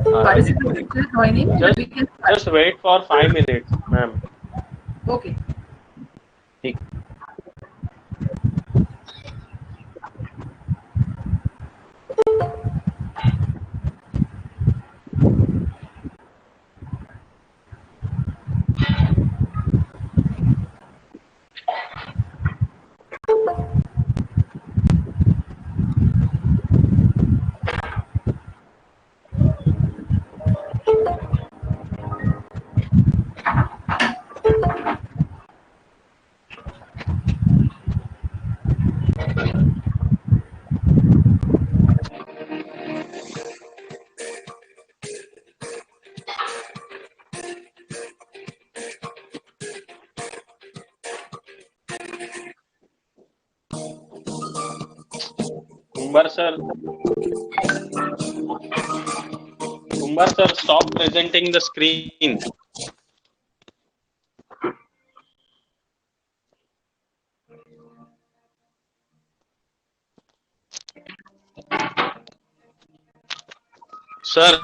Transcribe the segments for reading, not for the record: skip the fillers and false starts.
Participants still joining? Just wait for 5 minutes, ma'am. Okay. Kumbar sir, stop presenting the screen. Sir.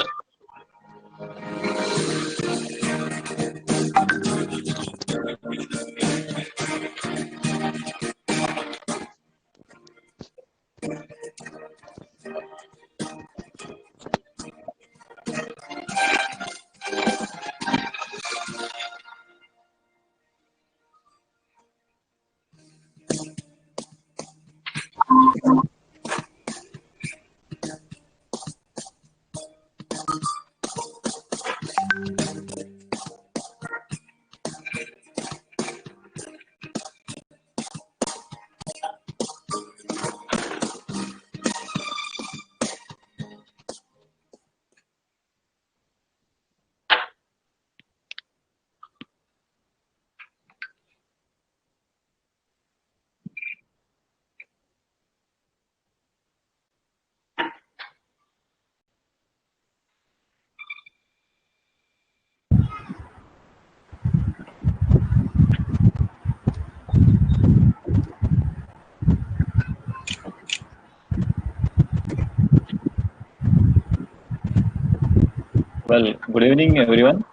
Well, good evening, everyone.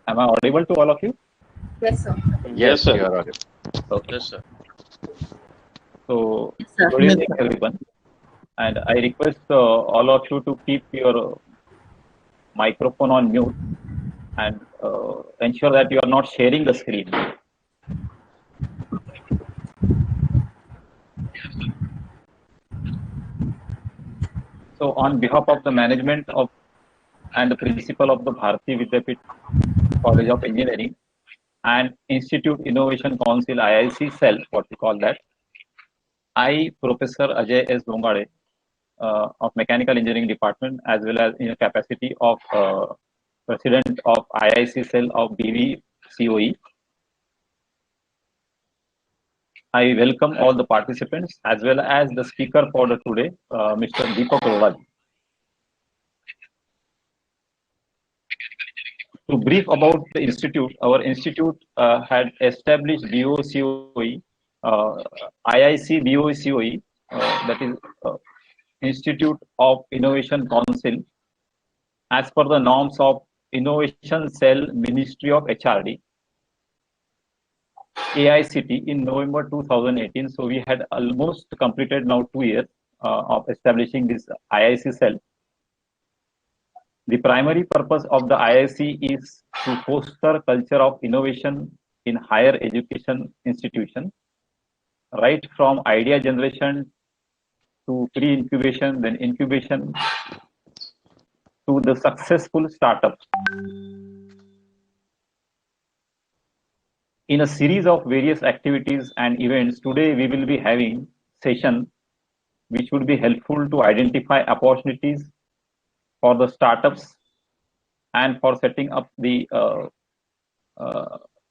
Am I audible to all of you? Yes, sir. Yes, sir. You are audible. Okay. Yes, sir. So, Yes, sir. good evening, everyone. And I request all of you to keep your microphone on mute and ensure that you are not sharing the screen. So, on behalf of the management of and the principal of the Bharati Vidyapeeth College of Engineering and Institute Innovation Council IIC Cell, what we call that, I, Professor Ajay S. Dongade, of Mechanical Engineering Department, as well as in a capacity of President of IIC Cell of BVCOE. I welcome all the participants as well as the speaker for the today, Mr. Dipak Roda. To brief about the institute, our institute had established BOCOE, IIC BOCOE, that is Institute of Innovation Council, as per the norms of Innovation Cell Ministry of HRD, AICT in November 2018. So we had almost completed now 2 years of establishing this IIC cell. The primary purpose of the IIC is to foster culture of innovation in higher education institutions, right from idea generation to pre-incubation, then incubation, to the successful startups. In a series of various activities and events, today we will be having session which would be helpful to identify opportunities for the startups and for setting up the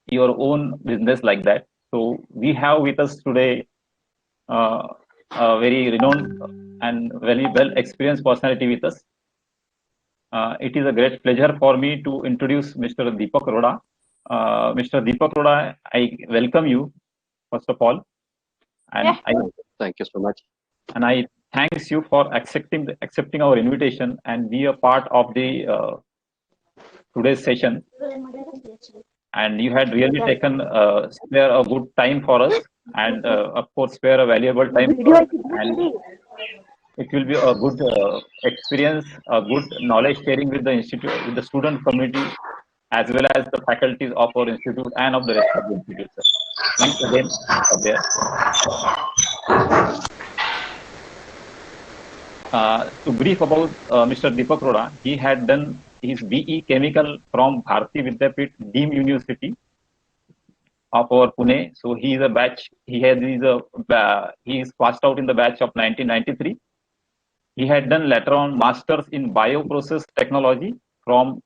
your own business like that. So we have with us today a very renowned and very well experienced personality with us. It is a great pleasure for me to introduce Mr. Dipak Roda. Mr. Dipak Roda, I welcome you first of all, and Thank you so much. And I thanks you for accepting our invitation and be a part of the today's session. And you had really taken spare a good time for us, and of course spare a valuable time for us. And it will be a good experience, a good knowledge sharing with the institute, with the student community, as well as the faculties of our institute and of the rest of the institute. Sir. Thanks again for there. To brief about Mr. Dipak Roda, he had done his BE Chemical from Bharati Vidyapeeth Deemed University of our Pune. So he is a batch. He is passed out in the batch of 1993. He had done later on masters in bioprocess technology from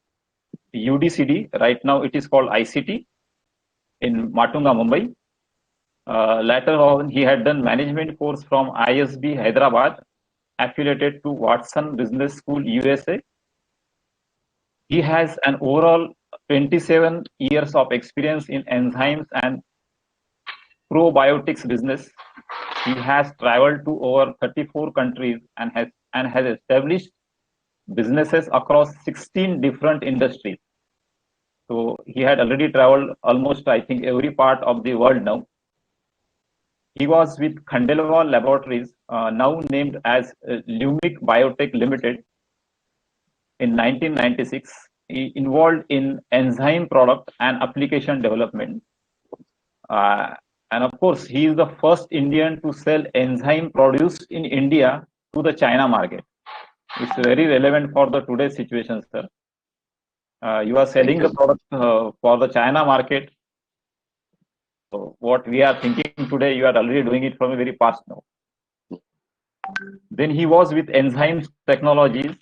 UDCD. Right now it is called ICT in Matunga, Mumbai. Later on, he had done management course from ISB Hyderabad, affiliated to Watson Business School, USA. He has an overall 27 years of experience in enzymes and probiotics business. He has traveled to over 34 countries and has established businesses across 16 different industries. So he had already traveled almost, I think, every part of the world now. He was with Khandelwal Laboratories, now named as Lumic Biotech Limited, in 1996. He involved in enzyme product and application development. And of course, he is the first Indian to sell enzyme produced in India to the China market. It's very relevant for the today's situation, sir. You are selling the product for the China market. So what we are thinking today, you are already doing it from a very past now. Then he was with Enzymes Technologies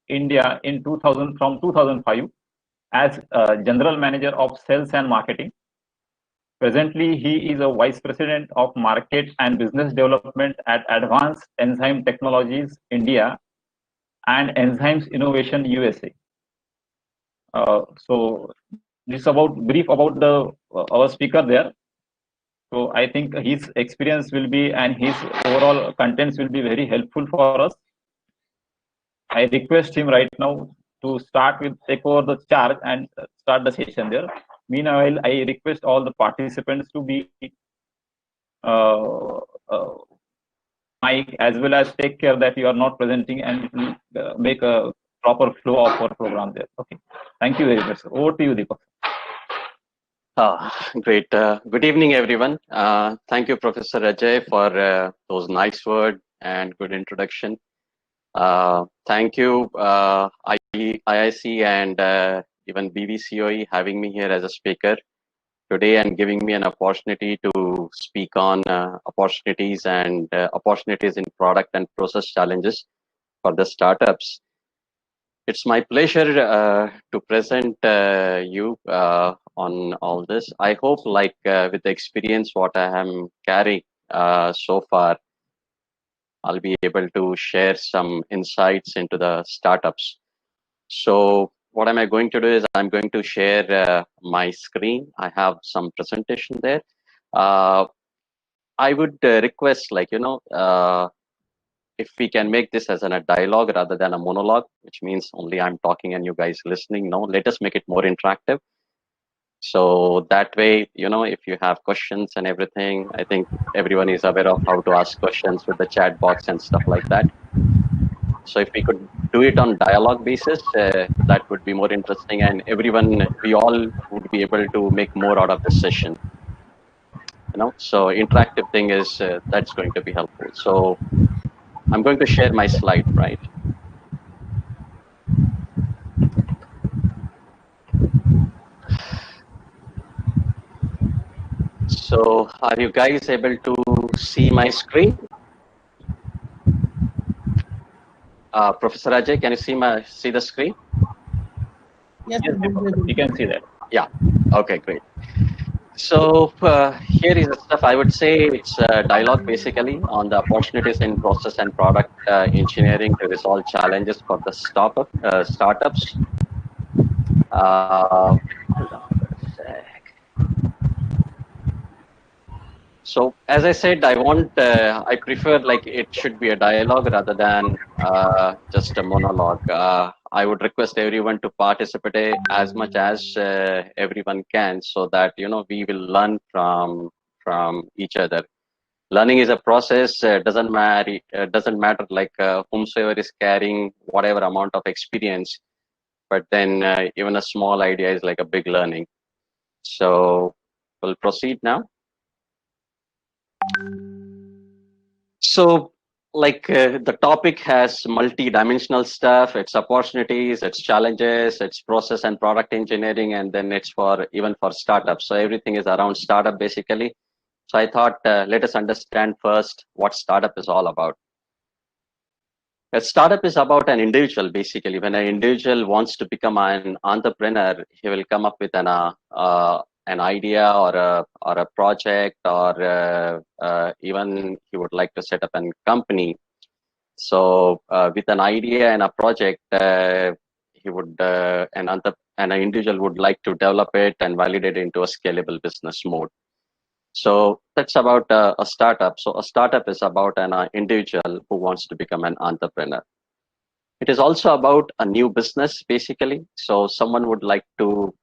India in 2000 from 2005 as General Manager of Sales and Marketing. Presently, he is a Vice President of Market and Business Development at Advanced Enzyme Technologies India and Enzymes Innovation USA. So this is about brief about the our speaker there. So I think his experience will be and his overall contents will be very helpful for us. I request him right now to take over the charge and start the session there. Meanwhile, I request all the participants to be mic as well as take care that you are not presenting and make a proper flow of our program there. Okay. Thank you very much. Over to you, Dipak. Great. Good evening, everyone. Thank you, Professor Ajay, for those nice words and good introduction. Thank you, IIC and even BVCOE having me here as a speaker today and giving me an opportunity to speak on opportunities and opportunities in product and process challenges for the startups. It's my pleasure to present you on all this. I hope with the experience what I am carrying so far, I'll be able to share some insights into the startups. So what am I going to do is I'm going to share my screen. I have some presentation there. I would request if we can make this as a dialogue rather than a monologue, which means only I'm talking and you guys listening. No, let us make it more interactive. So that way, if you have questions and everything, I think everyone is aware of how to ask questions with the chat box and stuff like that. So if we could do it on dialogue basis, that would be more interesting, and we all would be able to make more out of this session. So interactive thing is that's going to be helpful. So I'm going to share my slide, right? So are you guys able to see my screen? Professor Ajay, can you see the screen? Yes, you can see that. Yeah. Okay, great. So here is the stuff. I would say it's a dialogue basically on the opportunities in process and product engineering to resolve challenges for the startups. Hold on for a sec. So as I said, I prefer like it should be a dialogue rather than just a monologue. I would request everyone to participate as much as everyone can, so that we will learn from each other. Learning is a process. Doesn't matter like whomsoever is carrying whatever amount of experience, but then even a small idea is like a big learning. So we'll proceed now. So, like the topic has multi-dimensional stuff, its opportunities, its challenges, its process and product engineering, and then it's for even for startups. So everything is around startup basically. So I thought let us understand first what startup is all about. A startup is about an individual basically. When an individual wants to become an entrepreneur, he will come up with an idea or a project, or even he would like to set up a company. So with an idea and a project, he would an individual would like to develop it and validate it into a scalable business mode. So that's about a startup. So a startup is about an individual who wants to become an entrepreneur. It is also about a new business, basically. So someone would like to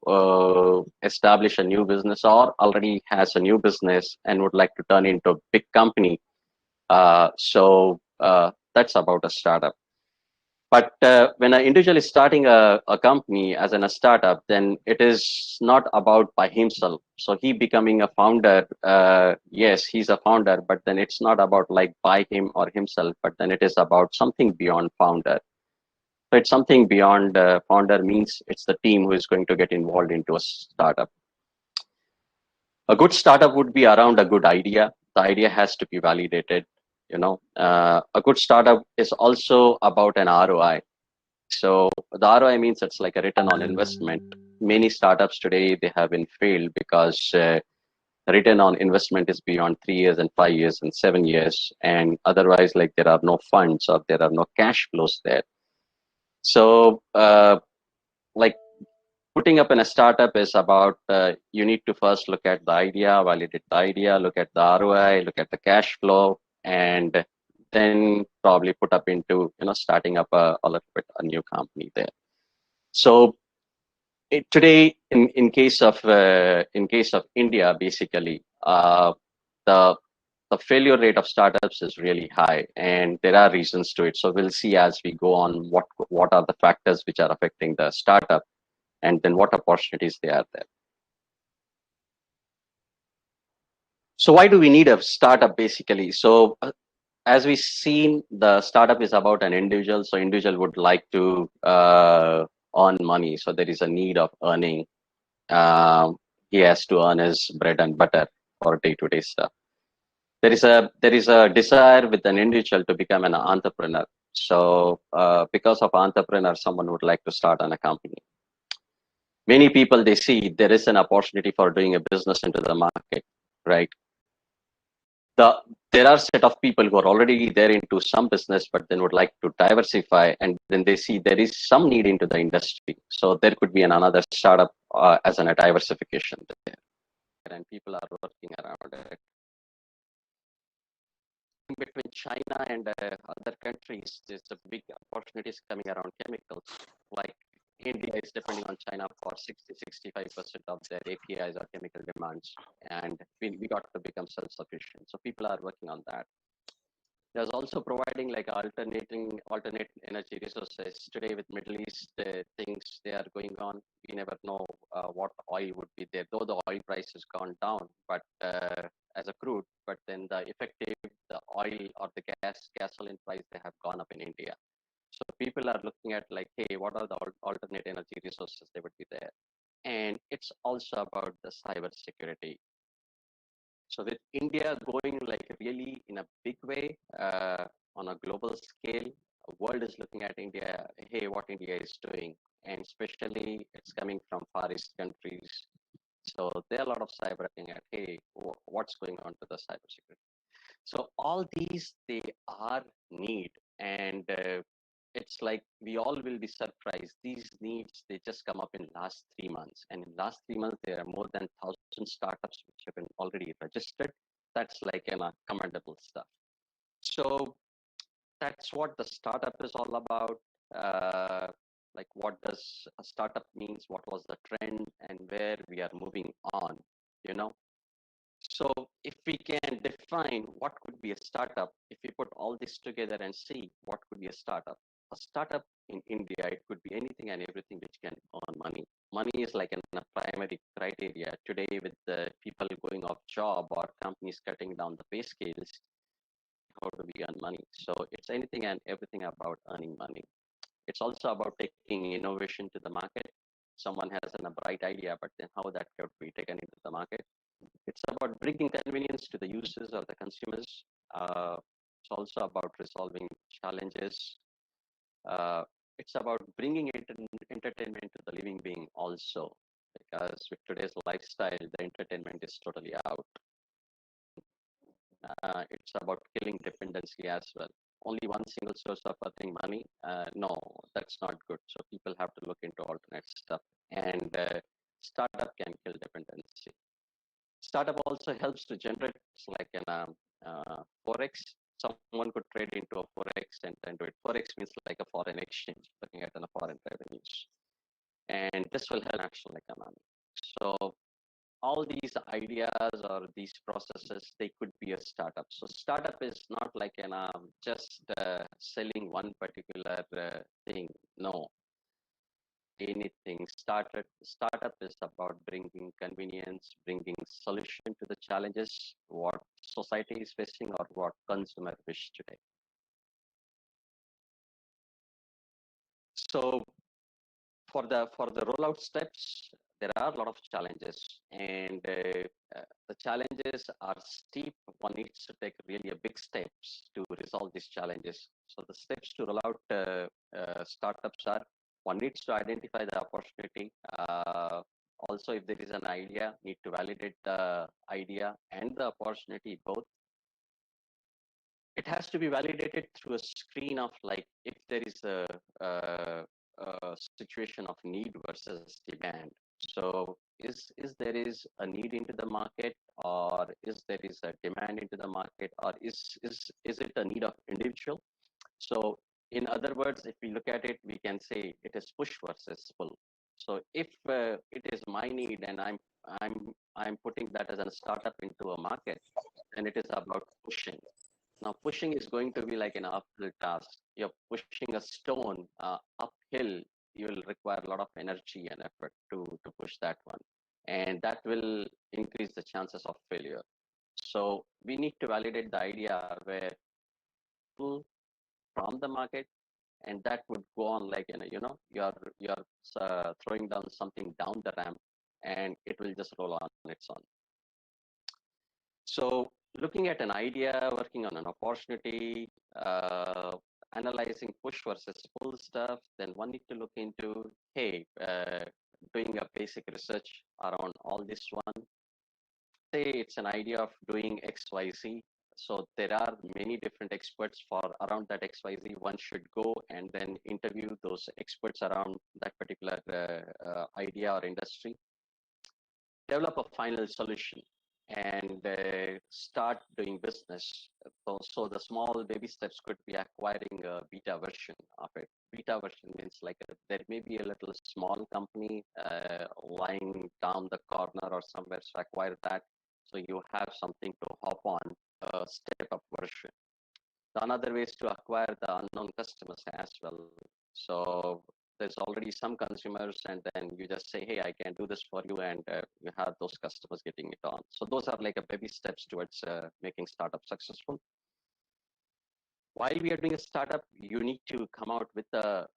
establish a new business, or already has a new business and would like to turn into a big company. That's about a startup. But when an individual is starting a company as a startup, then it is not about by himself. So he becoming a founder, yes, he's a founder, but then it's not about like by him or himself, but then it is about something beyond founder. So it's something beyond founder, means it's the team who is going to get involved into a startup. A good startup would be around a good idea. The idea has to be validated. A good startup is also about an ROI. So the ROI means it's like a return on investment. Many startups today, they have been failed because return on investment is beyond 3 years and 5 years and 7 years, and otherwise like there are no funds or there are no cash flows there. So like putting up in a startup is about you need to first look at the idea, validate the idea, look at the ROI, look at the cash flow, and then probably put up into starting up a little bit a new company there. So today, in case of India, basically, the the failure rate of startups is really high, and there are reasons to it. So we'll see as we go on what are the factors which are affecting the startup, and then what opportunities they are there. So why do we need a startup basically? So as we've seen, the startup is about an individual. So individual would like to earn money. So there is a need of earning. He has to earn his bread and butter for day-to-day stuff. There is a desire with an individual to become an entrepreneur. So because of entrepreneur, someone would like to start on a company. Many people, they see there is an opportunity for doing a business into the market, right? There are set of people who are already there into some business, but then would like to diversify, and then they see there is some need into the industry. So there could be another startup as a diversification there, and people are working around it. Between China and other countries, there's a big opportunities coming around chemicals. Like India is depending on China for 60-65% of their APIs or chemical demands, and we got to become self-sufficient. So people are working on that. There's also providing like alternate energy resources. Today with Middle East things they are going on, we never know what oil would be there. Though the oil price has gone down, but as a crude, but then the oil or the gasoline price, they have gone up in India. So people are looking at like, hey, what are the alternate energy resources they would be there? And it's also about the cyber security. So with India going like really in a big way on a global scale, the world is looking at India, hey, what India is doing. And especially it's coming from Far East countries. So there are a lot of cyber looking at, hey, what's going on to the cybersecurity. So all these, they are need, and it's like we all will be surprised. These needs, they just come up in last 3 months, and in last 3 months there are more than 1,000 startups which have been already registered. that's like commendable stuff. So that's what the startup is all about. Like what does a startup means, what was the trend, and where we are moving on, you know. So if we can define what could be a startup, if we put all this together and see what could be a startup in India, it could be anything and everything which can earn money. Money is like a primary criteria today with the people going off job or companies cutting down the pay scales. How do we earn money? So it's anything and everything about earning money. It's also about taking innovation to the market. Someone has a bright idea, but then how that could be taken into the market. It's about bringing convenience to the users or the consumers. It's also about resolving challenges. It's about bringing entertainment to the living being also, because with today's lifestyle, the entertainment is totally out. It's about killing dependency as well. Only one single source of earning money, no, that's not good. So people have to look into alternate stuff, and startup can kill dependency. Startup also helps to generate like an forex. Someone could trade into a forex and then do it. Forex means like a foreign exchange, looking at foreign revenues, and this will help national economy. So all these ideas or these processes, they could be a startup. So startup is not like an just selling one particular thing. No, anything. Startup is about bringing convenience, bringing solution to the challenges what society is facing or what consumer wish today. So for the rollout steps, there are a lot of challenges, and the challenges are steep. One needs to take really a big steps to resolve these challenges. So the steps to roll out startups are: one needs to identify the opportunity. Also, if there is an idea, need to validate the idea and the opportunity both. It has to be validated through a screen of like if there is a situation of need versus demand. So is there is a need into the market, or is there is a demand into the market, or is it a need of individual? So in other words, if we look at it, we can say it is push versus pull. So if it is my need and I'm putting that as a startup into a market, then it is about pushing. Now, pushing is going to be like an uphill task. You're pushing a stone uphill. You will require a lot of energy and effort to push that one. And that will increase the chances of failure. So we need to validate the idea where pull from the market, and that would go on like, you're throwing down something down the ramp, and it will just roll on its own. So looking at an idea, working on an opportunity, analyzing push versus pull stuff, then one need to look into, hey, doing a basic research around all this one. Say it's an idea of doing XYZ. So there are many different experts for around that XYZ. One should go and then interview those experts around that particular idea or industry. Develop a final solution and start doing business. So the small baby steps could be acquiring a beta version of it. Beta version means like there may be a little small company lying down the corner or somewhere, so acquire that. So you have something to hop on, a step up version. The another way is to acquire the unknown customers as well. So there's already some consumers, and then you just say, hey, I can do this for you, and you have those customers getting it on. So those are like a baby steps towards making startup successful. While we are doing a startup, you need to come out with a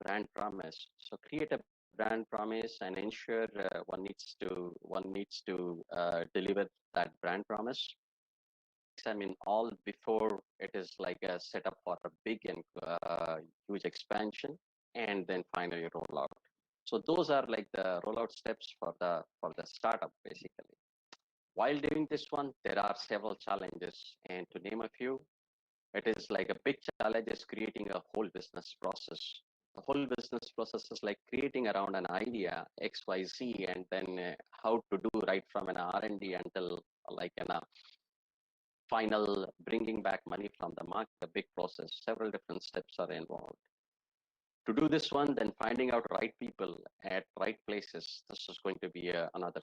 brand promise. So create a brand promise and ensure one needs to deliver that brand promise. I mean, all before it is like a setup for a big and huge expansion, and then finally roll out. So those are like the rollout steps for the startup basically. While doing this one, there are several challenges, and to name a few, it is like a big challenge is creating a whole business process. The whole business process is like creating around an idea XYZ, and then how to do right from an R&D until like in a final bringing back money from the market, a big process. Several different steps are involved. To do this one, then finding out right people at right places. This is going to be another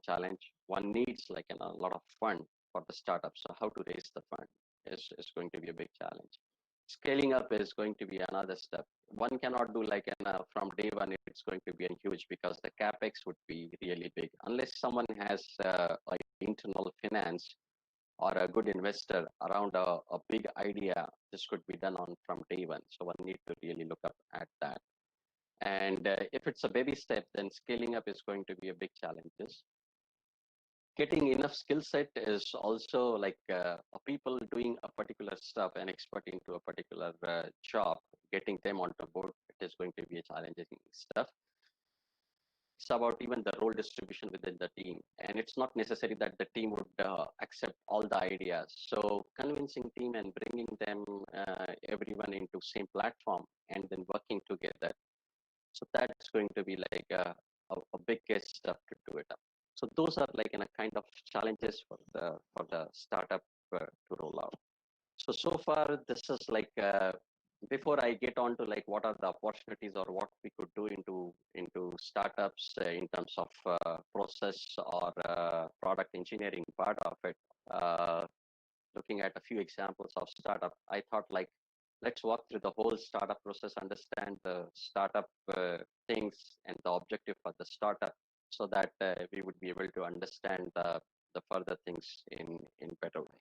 challenge. One needs like a lot of fund for the startup. So how to raise the fund is going to be a big challenge. Scaling up is going to be another step. One cannot do like from day one. It's going to be huge because the capex would be really big unless someone has internal finance or a good investor around a big idea. This could be done on from day one. So one need to really look up at that. And if it's a baby step, then scaling up is going to be a big challenge. Getting enough skill set is also like people doing a particular stuff and expert into a particular job, getting them onto board, it is going to be a challenging stuff. It's about even the role distribution within the team, and it's not necessary that the team would accept all the ideas. So convincing team and bringing them everyone into same platform and then working together. So that's going to be like a biggest stuff to do it up. So those are like in a kind of challenges for the startup to roll out. So far this is like before I get on to like what are the opportunities or what we could do into startups in terms of process or product engineering part of it. Looking at a few examples of startup, I thought like let's walk through the whole startup process, understand the startup things and the objective for the startup, so that we would be able to understand the further things in better way.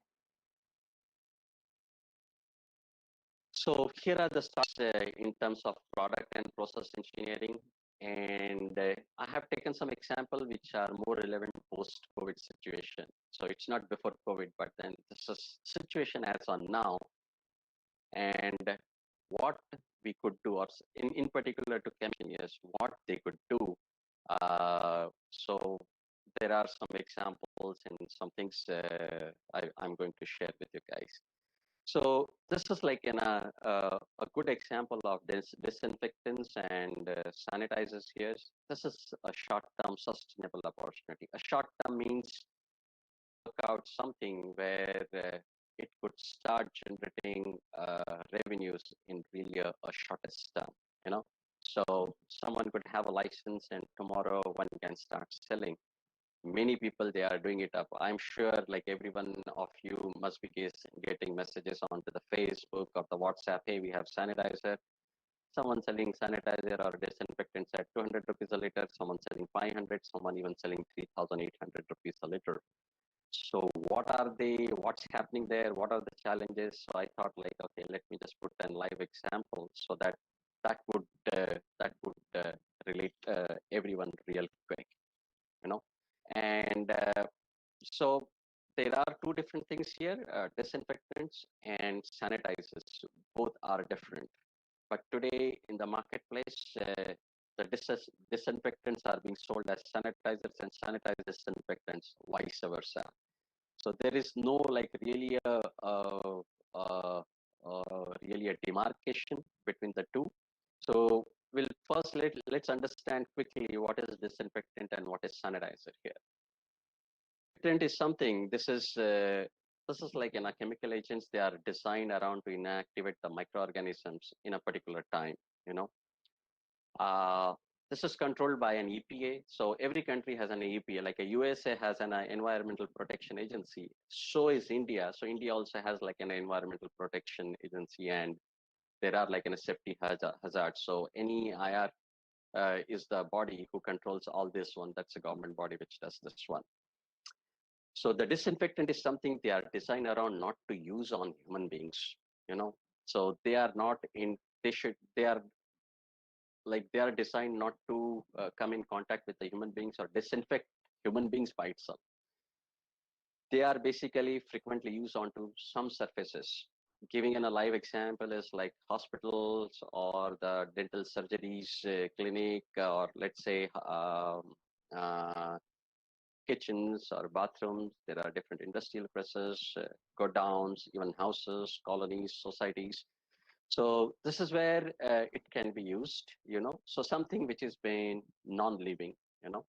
So here are the steps in terms of product and process engineering. And I have taken some example which are more relevant post-COVID situation. So it's not before COVID, but then this is situation as on now. And what we could do, or in particular to chemical engineers, what they could do. So there are some examples and some things I'm going to share with you guys. So this is like a good example of this disinfectants and sanitizers here. This is a short-term sustainable opportunity. A short-term means work out something where it could start generating revenues in really a shortest term, you know. So someone could have a license and tomorrow one can start selling. Many people they are doing it up. I'm sure like everyone of you must be getting messages onto the Facebook or the WhatsApp. Hey, we have sanitizer. Someone selling sanitizer or disinfectants at 200 rupees a liter. Someone selling 500. Someone even selling 3,800 rupees a liter. So what are they? What's happening there? What are the challenges? So I thought like, okay, let me just put a live example so that that would relate everyone real quick, you know. And so there are two different things here, disinfectants and sanitizers. Both are different. But today in the marketplace, the disinfectants are being sold as sanitizers and sanitized disinfectants, vice versa. So there is no like really really a demarcation between the two. So we'll first let's understand quickly what is disinfectant and what is sanitizer here. Disinfectant is something. This is like in a chemical agents. They are designed around to inactivate the microorganisms in a particular time. You know, uh, this is controlled by an EPA. So every country has an EPA. Like a USA has an Environmental Protection Agency. So is India. So India also has like an Environmental Protection Agency, and there are like a safety hazard. So any IR is the body who controls all this one. That's a government body which does this one. So the disinfectant is something they are designed around not to use on human beings, you know. So they are not in, they are like, they are designed not to come in contact with the human beings or disinfect human beings by itself. They are basically frequently used onto some surfaces. Giving in a live example is like hospitals or the dental surgeries clinic, or let's say kitchens or bathrooms. There are different industrial presses, godowns, even houses, colonies, societies. So this is where it can be used, you know. So something which is been non-living, you know.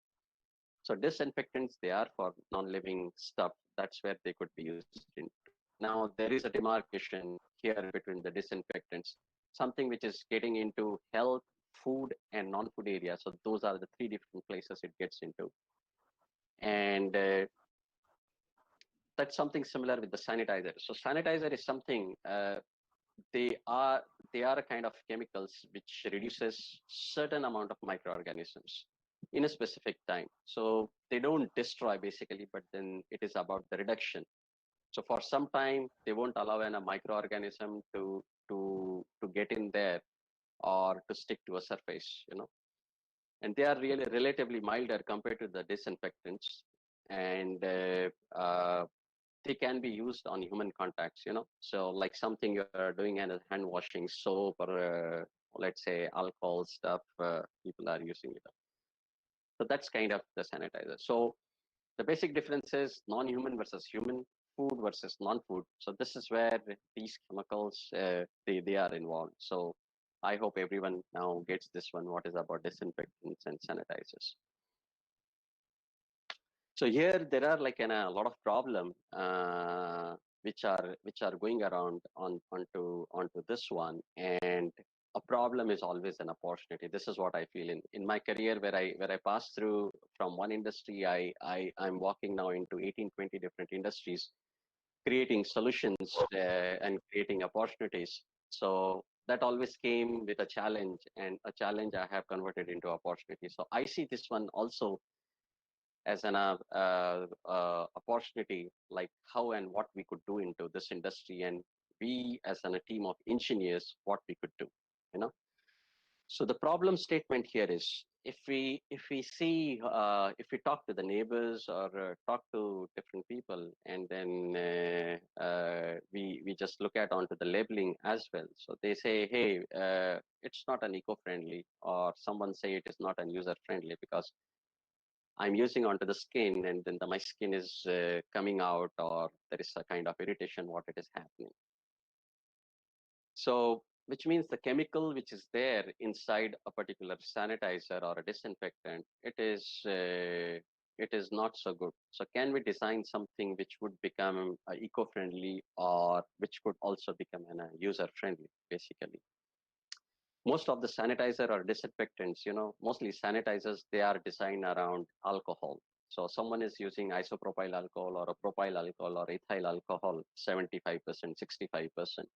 So disinfectants, they are for non-living stuff. That's where they could be used in. Now there is a demarcation here between the disinfectants, something which is getting into health, food, and non-food area. So those are the three different places it gets into. And that's something similar with the sanitizer. So sanitizer is something they are they are a kind of chemicals which reduces certain amount of microorganisms in a specific time. So they don't destroy basically, but then it is about the reduction. So for some time they won't allow a microorganism to get in there or to stick to a surface, and they are really relatively milder compared to the disinfectants, and they can be used on human contacts, so like something you're doing in a hand washing soap or let's say alcohol stuff, people are using it. So that's kind of the sanitizer. So the basic difference is non-human versus human, food versus non-food. So this is where these chemicals, they are involved. So I hope everyone now gets this one, what is about disinfectants and sanitizers. So here there are like a lot of problem which are going around onto this one, and a problem is always an opportunity. This is what I feel in my career, where I pass through from one industry. I'm walking now into 18, 20 different industries, creating solutions and creating opportunities. So that always came with a challenge, and a challenge I have converted into opportunity. So I see this one also as an opportunity, like how and what we could do into this industry, and we as a team of engineers, what we could do, you know. So the problem statement here is, if we see if we talk to the neighbors or talk to different people, and then we just look at onto the labeling as well. So they say, hey, it's not an eco-friendly, or someone say it is not an user-friendly because I'm using onto the skin, and then my skin is coming out, or there is a kind of irritation what it is happening. So which means the chemical which is there inside a particular sanitizer or a disinfectant, it is not so good. So can we design something which would become eco-friendly, or which could also become user-friendly basically? Most of the sanitizer or disinfectants, mostly sanitizers, they are designed around alcohol. So someone is using isopropyl alcohol or a propyl alcohol or ethyl alcohol, 75%, 65%.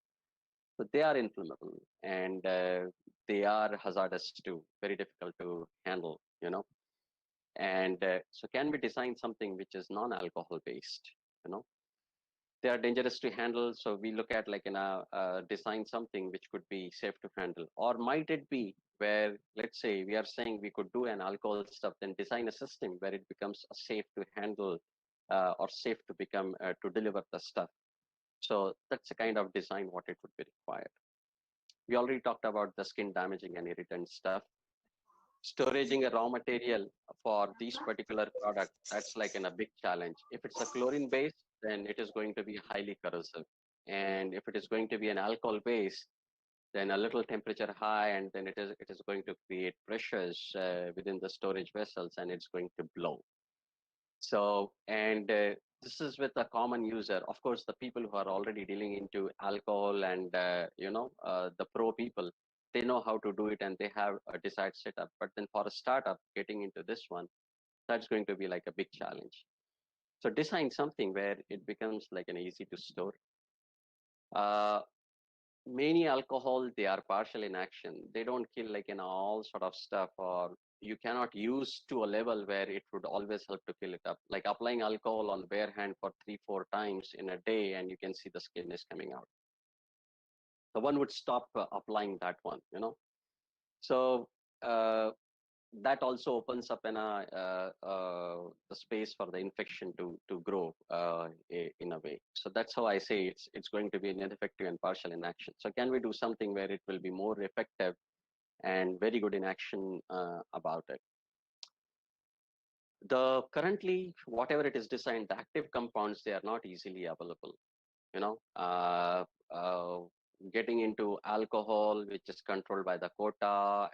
So they are inflammable, and they are hazardous too, very difficult to handle. And so can we design something which is non-alcohol based? You know, they are dangerous to handle. So we look at like design something which could be safe to handle, or might it be where, let's say, we are saying we could do an alcohol stuff, then design a system where it becomes safe to handle, or safe to become to deliver the stuff. So that's a kind of design what it would be required. We already talked about the skin damaging and irritant stuff. Storaging a raw material for these particular product, that's like a big challenge. If it's a chlorine base, then it is going to be highly corrosive. And if it is going to be an alcohol base, then a little temperature high, and then it is going to create pressures within the storage vessels, and it's going to blow. So, and this is with a common user. Of course, the people who are already dealing into alcohol, and the pro people, they know how to do it, and they have a desired setup. But then for a startup getting into this one, that's going to be like a big challenge. So design something where it becomes like an easy to store. Uh, Many alcohol, they are partial in action. They don't kill like all sort of stuff, or you cannot use to a level where it would always help to kill it up. Like applying alcohol on bare hand for 3-4 times in a day, and you can see the skin is coming out. So one would stop applying that one. So that also opens up the space for the infection to grow in a way. So that's how I say it's going to be ineffective and partial in action. So can we do something where it will be more effective and very good in action about it? The currently, whatever it is designed, the active compounds, they are not easily available. you know uh, uh, getting into alcohol, which is controlled by the quota,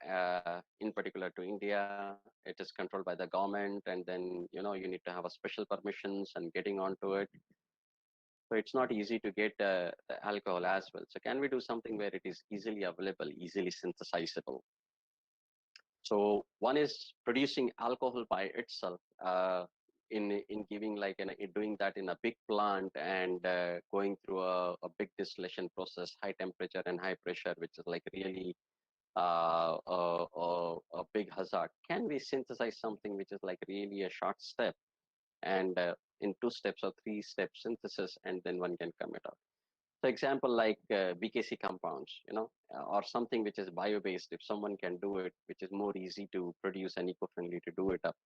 in particular to India, it is controlled by the government, and then you need to have a special permissions and getting onto it. So it's not easy to get the alcohol as well. So can we do something where it is easily available, easily synthesizable? So one is producing alcohol by itself, in giving like doing that in a big plant and going through a big distillation process, high temperature and high pressure, which is like really a big hazard. Can we synthesize something which is like really a short step, and in 2 steps or 3 step synthesis, and then one can come it out? So example like BKC compounds, or something which is bio-based. If someone can do it, which is more easy to produce and eco-friendly to do it up,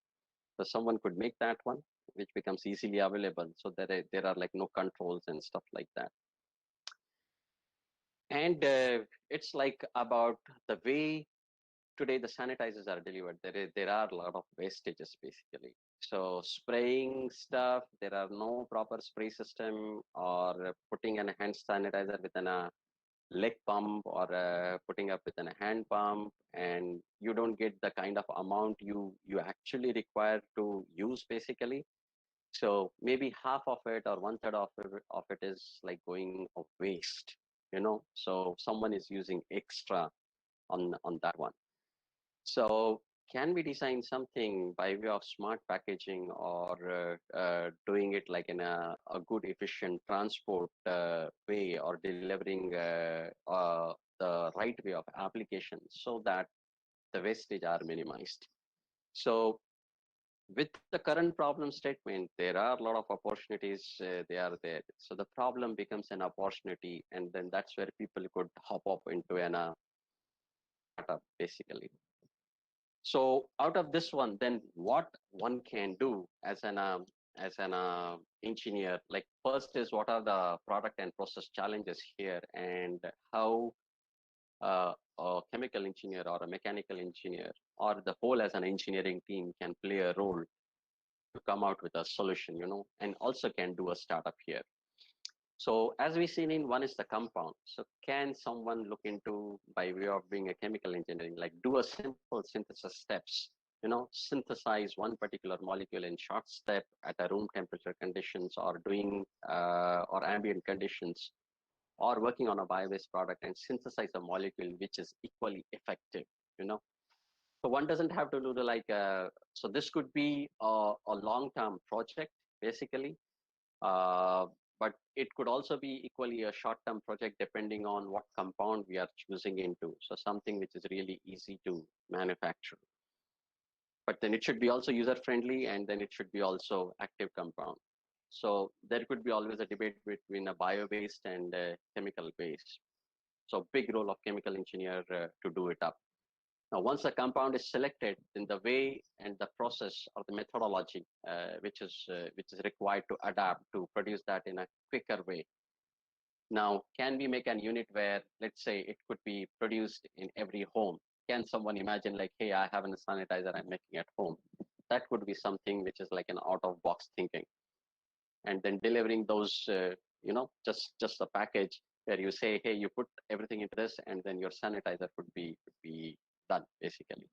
so someone could make that one, which becomes easily available. So there are like no controls and stuff like that. And it's like about the way today the sanitizers are delivered. There are a lot of wastages basically. So spraying stuff, there are no proper spray system, or putting a hand sanitizer within a leg pump, or putting up with a hand pump, and you don't get the kind of amount you actually require to use basically. So maybe half of it or 1/3 of it is like going of waste, so someone is using extra on that one. So can we design something by way of smart packaging, or doing it like in a good efficient transport way, or delivering the right way of application, so that the wastage are minimized? So with the current problem statement, there are a lot of opportunities, they are there. So the problem becomes an opportunity, and then that's where people could hop up into an startup basically. So out of this one, then what one can do as an engineer, like first is what are the product and process challenges here, and how a chemical engineer or a mechanical engineer or the whole as an engineering team can play a role to come out with a solution, and also can do a startup here. So as we seen in one is the compound. So can someone look into, by way of being a chemical engineering, like do a simple synthesis steps, synthesize one particular molecule in short step at a room temperature conditions, or doing or ambient conditions, or working on a bio-based product and synthesize a molecule which is equally effective, So one doesn't have to do the so this could be a long-term project basically. But it could also be equally a short-term project depending on what compound we are choosing into. So something which is really easy to manufacture. But then it should be also user-friendly, and then it should be also active compound. So there could be always a debate between a bio-based and a chemical-based. So big role of chemical engineer to do it up. Now, once the compound is selected, then the way and the process or the methodology which is required to adapt to produce that in a quicker way. Now, can we make an unit where, let's say, it could be produced in every home? Can someone imagine like, hey, I have a sanitizer I'm making at home? That would be something which is like an out-of-box thinking. And then delivering those, just a package where you say, hey, you put everything into this, and then your sanitizer would be done basically.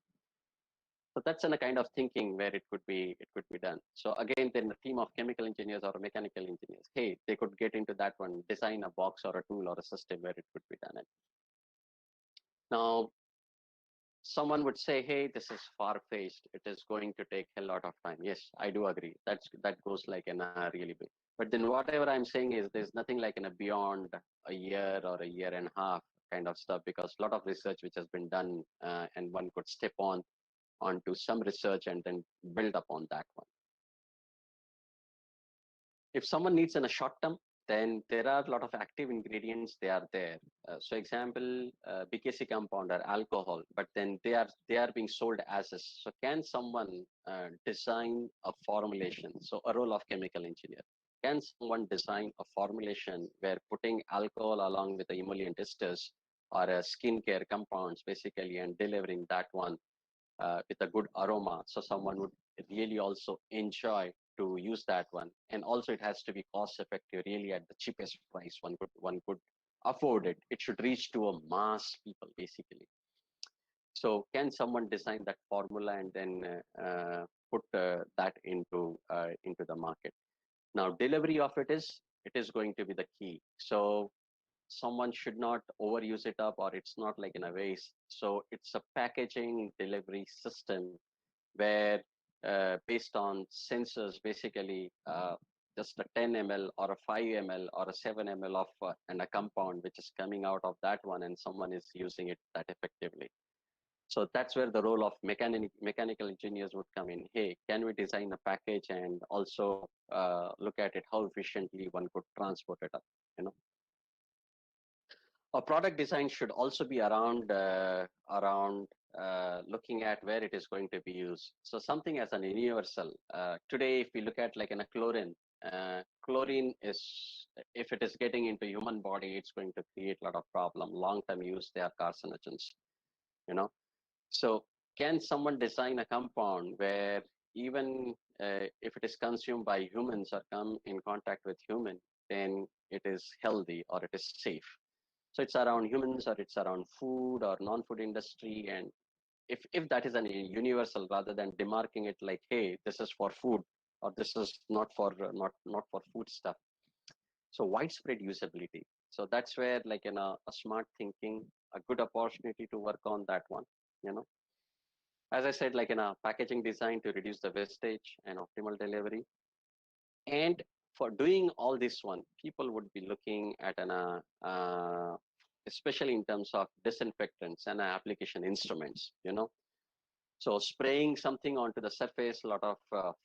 So that's in a kind of thinking where it could be done. So again, then the team of chemical engineers or mechanical engineers, hey, they could get into that one, design a box or a tool or a system where it could be done. Now, someone would say, hey, this is far-fetched. It is going to take a lot of time. Yes, I do agree. That goes like in a really big. But then whatever I'm saying is there's nothing like in a beyond a year or a year and a half kind of stuff, because a lot of research which has been done, and one could step onto some research and then build upon that one. If someone needs in a short term, then there are a lot of active ingredients, they are there. So example, BKC compound or alcohol, but then they are being sold as is. So can someone design a formulation? So a role of chemical engineer. Can someone design a formulation where putting alcohol along with the emollient esters or skincare compounds basically, and delivering that one with a good aroma, so someone would really also enjoy to use that one, and also it has to be cost effective, really at the cheapest price one could afford it. It should reach to a mass people, basically. So can someone design that formula and then put that into the market? Now, delivery of it is going to be the key. So someone should not overuse it up, or it's not like in a waste. So it's a packaging delivery system where based on sensors, basically just a 10 ml or a 5 ml or a 7 ml of and a compound which is coming out of that one, and someone is using it that effectively. So that's where the role of mechanical engineers would come in. Hey, can we design a package and also look at it how efficiently one could transport it up? You know, a product design should also be around looking at where it is going to be used. So something as an universal. Today, if we look at like in a chlorine, chlorine is, if it is getting into human body, it's going to create a lot of problem. Long-term use, they are carcinogens. You know, so can someone design a compound where even if it is consumed by humans or come in contact with human, then it is healthy or it is safe? So it's around humans or it's around food or non-food industry. And if that is a universal, rather than demarking it like, hey, this is for food or this is not for not for food stuff. So widespread usability. So that's where like in a smart thinking, a good opportunity to work on that one. You know, as I said, like in a packaging design to reduce the wastage and optimal delivery. And for doing all this one, people would be looking at especially in terms of disinfectants and application instruments, you know. So spraying something onto the surface, a lot of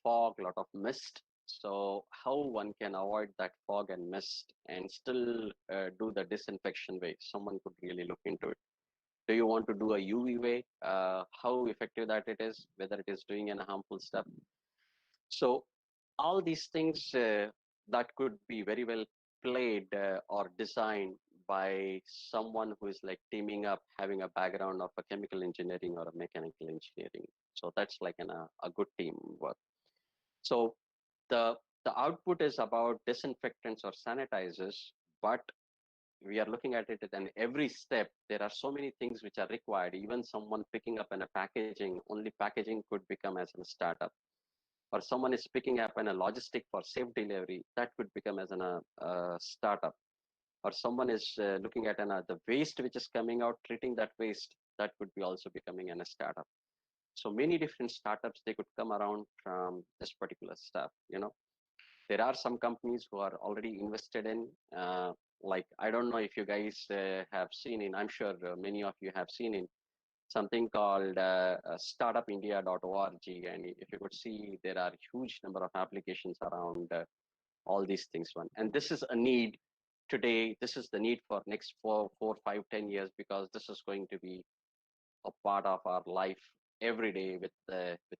fog, a lot of mist. So how one can avoid that fog and mist and still do the disinfection way? Someone could really look into it. Do you want to do a UV way? How effective that it is, whether it is doing any harmful stuff. So all these things that could be very well played or designed by someone who is like teaming up, having a background of a chemical engineering or a mechanical engineering. So that's like a good team work. So the the output is about disinfectants or sanitizers, but we are looking at it and every step there are so many things which are required. Even someone picking up in a packaging, only packaging could become as a startup, or someone is picking up in a logistic for safe delivery, that could become as a startup. Or someone is looking at the waste which is coming out, treating that waste, that could be also becoming a startup. So many different startups, they could come around from this particular stuff. You know, there are some companies who are already invested in like, I don't know if you guys have seen in, I'm sure many of you have seen in something called startupindia.org, and if you could see, there are huge number of applications around all these things one. And this is a need today, this is the need for next 4, 5, 10 years, because this is going to be a part of our life every day with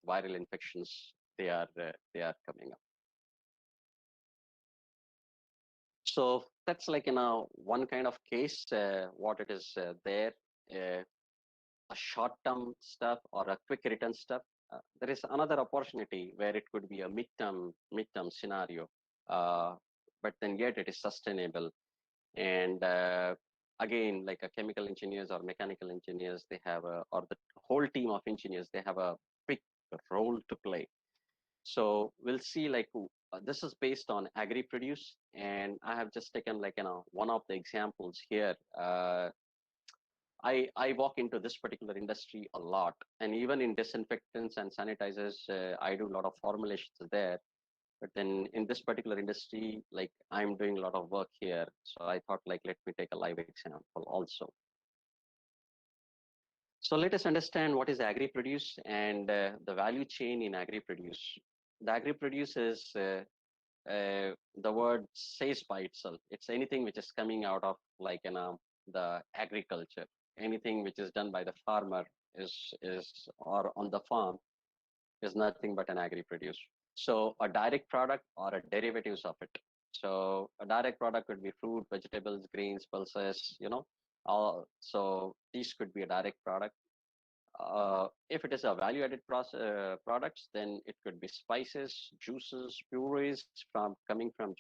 viral infections. They are coming up. So that's like one kind of case what it is there. A short-term stuff or a quick return stuff. There is another opportunity where it could be a midterm scenario, but then yet it is sustainable. And again, like a chemical engineers or mechanical engineers, they have or the whole team of engineers, they have a big role to play. So we'll see like this is based on Agri Produce, and I have just taken like one of the examples here. I walk into this particular industry a lot, and even in disinfectants and sanitizers, I do a lot of formulations there. But then in this particular industry, like I'm doing a lot of work here, so I thought like let me take a live example also. So let us understand what is Agri Produce and the value chain in Agri Produce. The Agri Produce is the word says by itself. It's anything which is coming out of like the agriculture. Anything which is done by the farmer is or on the farm is nothing but an agri produce. So a direct product or a derivatives of it. So a direct product could be fruit, vegetables, grains, pulses, you know. All, so these could be a direct product. If it is a value-added products, then it could be spices, juices, purees from coming from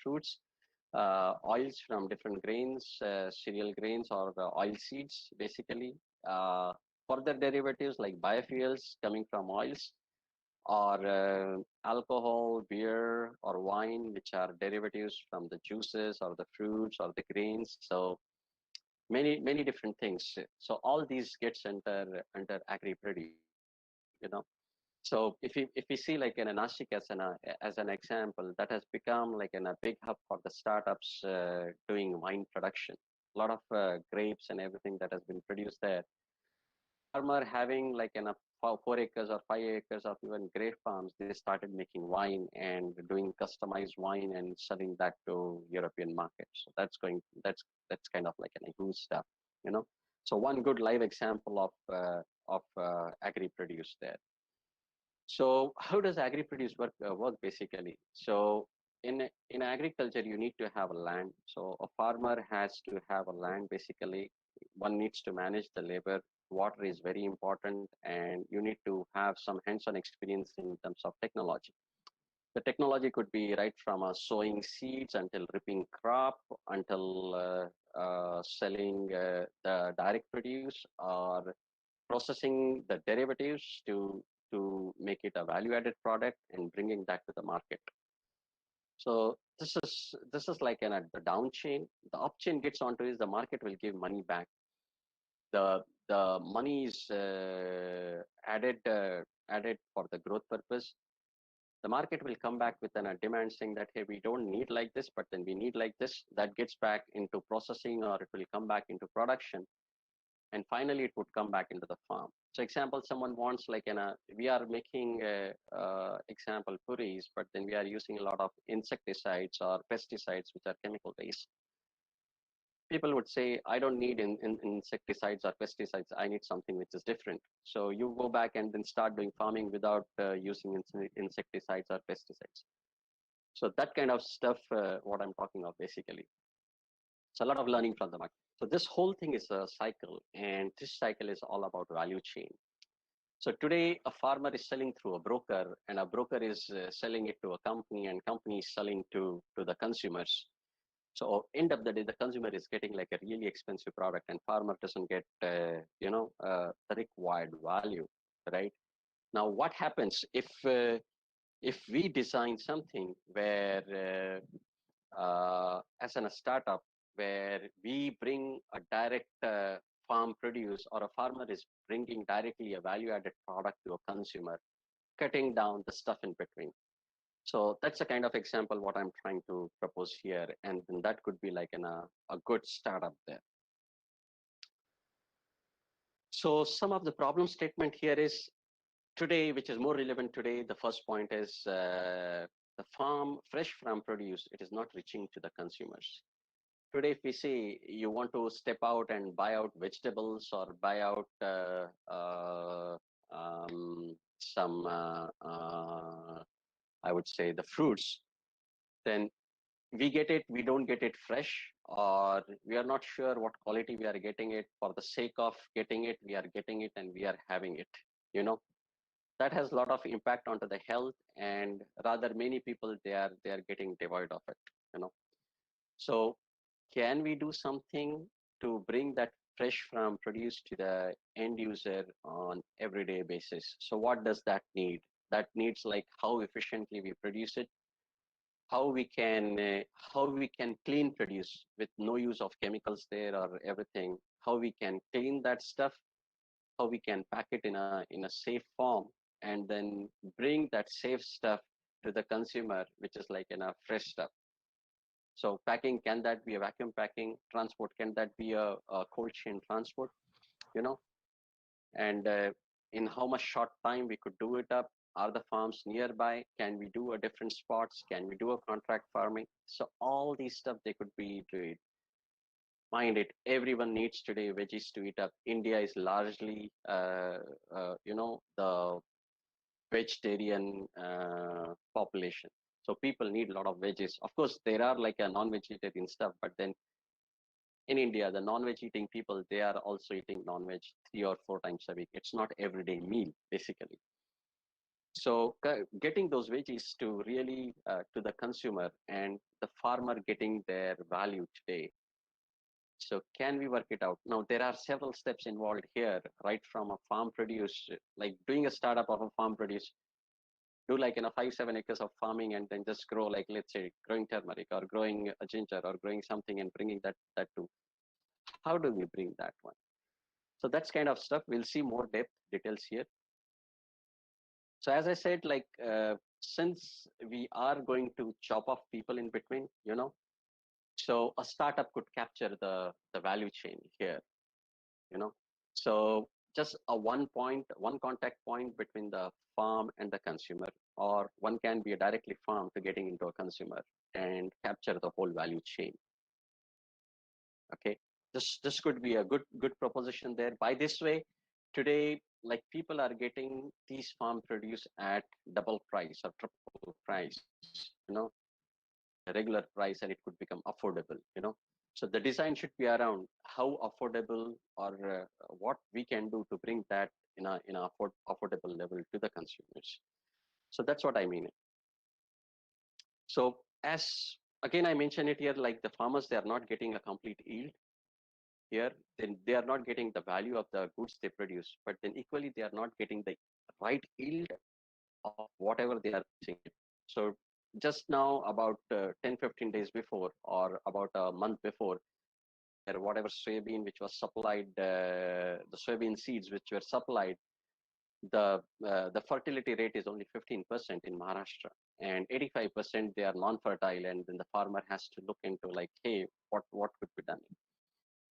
fruits. oils from different grains, cereal grains or the oil seeds, basically. Further derivatives like biofuels coming from oils, or alcohol, beer, or wine, which are derivatives from the juices or the fruits or the grains. So many different things. So all these gets under agri produce. So if we see like in a Nashik as an example, that has become like in a big hub for the startups doing wine production. A lot of grapes and everything that has been produced there. Farmer having like in a 4 acres or 5 acres of even grape farms, they started making wine and doing customized wine and selling that to European markets. So that's kind of like a huge stuff, you know. So one good live example of agri produce there. So how does agri produce work basically? So in agriculture, you need to have a land. So a farmer has to have a land basically. One needs to manage the labor. Water is very important, and you need to have some hands-on experience in terms of technology. The technology could be right from sowing seeds until reaping crop, until selling the direct produce, or processing the derivatives to make it a value-added product and bringing that to the market. So this is like the down chain. The up chain gets onto is the market will give money back. The money is added for the growth purpose. The market will come back with a demand saying that, hey, we don't need like this, but then we need like this. That gets back into processing, or it will come back into production, and finally it would come back into the farm. So example, someone wants like we are making example puris, but then we are using a lot of insecticides or pesticides which are chemical based. People would say, I don't need insecticides or pesticides, I need something which is different. So you go back and then start doing farming without using insecticides or pesticides. So that kind of stuff, what I'm talking of basically. It's a lot of learning from the market. So this whole thing is a cycle, and this cycle is all about value chain. So today, a farmer is selling through a broker, and a broker is selling it to a company, and company is selling to the consumers. So end of the day, the consumer is getting like a really expensive product, and farmer doesn't get the required value, right? Now, what happens if we design something where as a startup, where we bring a direct farm produce, or a farmer is bringing directly a value added product to a consumer, cutting down the stuff in between. So that's a kind of example what I'm trying to propose here, and then that could be like a good startup there. So some of the problem statement here is today, which is more relevant today. The first point is the fresh farm produce, it is not reaching to the consumers. Today, if we say you want to step out and buy out vegetables or buy out some, I would say, the fruits, then we don't get it fresh, or we are not sure what quality we are getting it. For the sake of getting it, we are getting it and we are having it. That has a lot of impact onto the health, and rather many people they are getting devoid of it. So can we do something to bring that fresh farm produce to the end user on everyday basis? So what does that need? That needs like how efficiently we produce it, how we can clean produce with no use of chemicals there or everything, how we can clean that stuff, how we can pack it in a safe form, and then bring that safe stuff to the consumer, which is like fresh stuff. So packing, can that be a vacuum packing? Transport, can that be a cold chain transport? And in how much short time we could do it up? Are the farms nearby? Can we do a different spots? Can we do a contract farming? So all these stuff they could be doing. Mind it, everyone needs today veggies to eat up. India is largely, the vegetarian population. So people need a lot of veggies. Of course, there are like a non-vegetarian stuff, but then in India, the non-veg eating people, they are also eating non-veg 3 or 4 times a week. It's not everyday meal, basically. So getting those wages to really to the consumer and the farmer getting their value today. So can we work it out? Now there are several steps involved here, right from a farm produce, like doing a startup of a farm produce, do like 5-7 acres of farming and then just grow, like let's say growing turmeric or growing a ginger or growing something and bringing that to. How do we bring that one? So that's kind of stuff. We'll see more details here. So as I said, like since we are going to chop off people in between, so a startup could capture the value chain here, So just one contact point between the farm and the consumer, or one can be a directly farm to getting into a consumer and capture the whole value chain. Okay, this could be a good proposition there. By this way, today, like people are getting these farm produce at double price or triple price, regular price, and it could become affordable. So the design should be around how affordable or what we can do to bring that in a affordable level to the consumers. So that's what I mean. So as again I mentioned it here, like the farmers, they are not getting a complete yield here, then they are not getting the value of the goods they produce, but then equally they are not getting the right yield of whatever they are using. So just now about 10-15 days before or about a month before, whatever soybean which was supplied, the soybean seeds which were supplied, the fertility rate is only 15% in Maharashtra, and 85% they are non-fertile, and then the farmer has to look into like, hey, what could be done?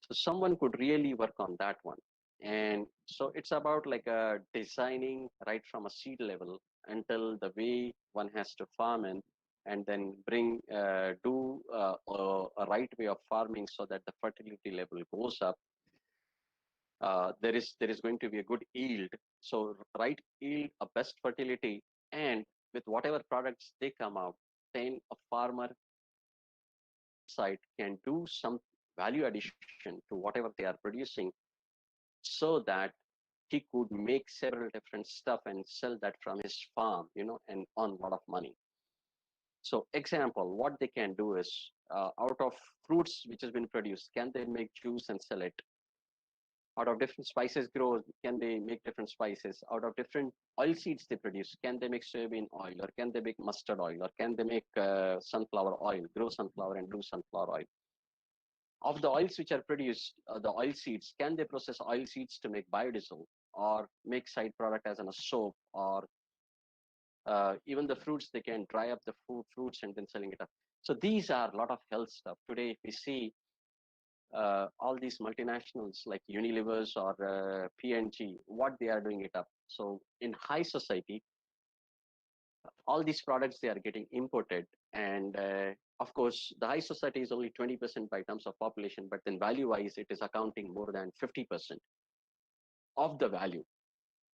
So someone could really work on that one. And so it's about like designing right from a seed level until the way one has to farm in, and then do a right way of farming so that the fertility level goes up. There is going to be a good yield. So right yield, a best fertility, and with whatever products they come out, then a farmer side can do some value addition to whatever they are producing, so that he could make several different stuff and sell that from his farm, and earn a lot of money. So example, what they can do is out of fruits which has been produced, can they make juice and sell it? Out of different spices grow, can they make different spices? Out of different oil seeds they produce, can they make soybean oil, or can they make mustard oil, or can they make sunflower oil, grow sunflower and do sunflower oil? Of the oils which are produced, the oil seeds, can they process oil seeds to make biodiesel or make side product as a soap, or even the fruits, they can dry up the fruits and then selling it up. So these are a lot of health stuff. Today, if we see all these multinationals like Unilevers or P&G, what they are doing it up. So in high society, all these products, they are getting imported, and of course the high society is only 20% by terms of population, but then value wise it is accounting more than 50% of the value.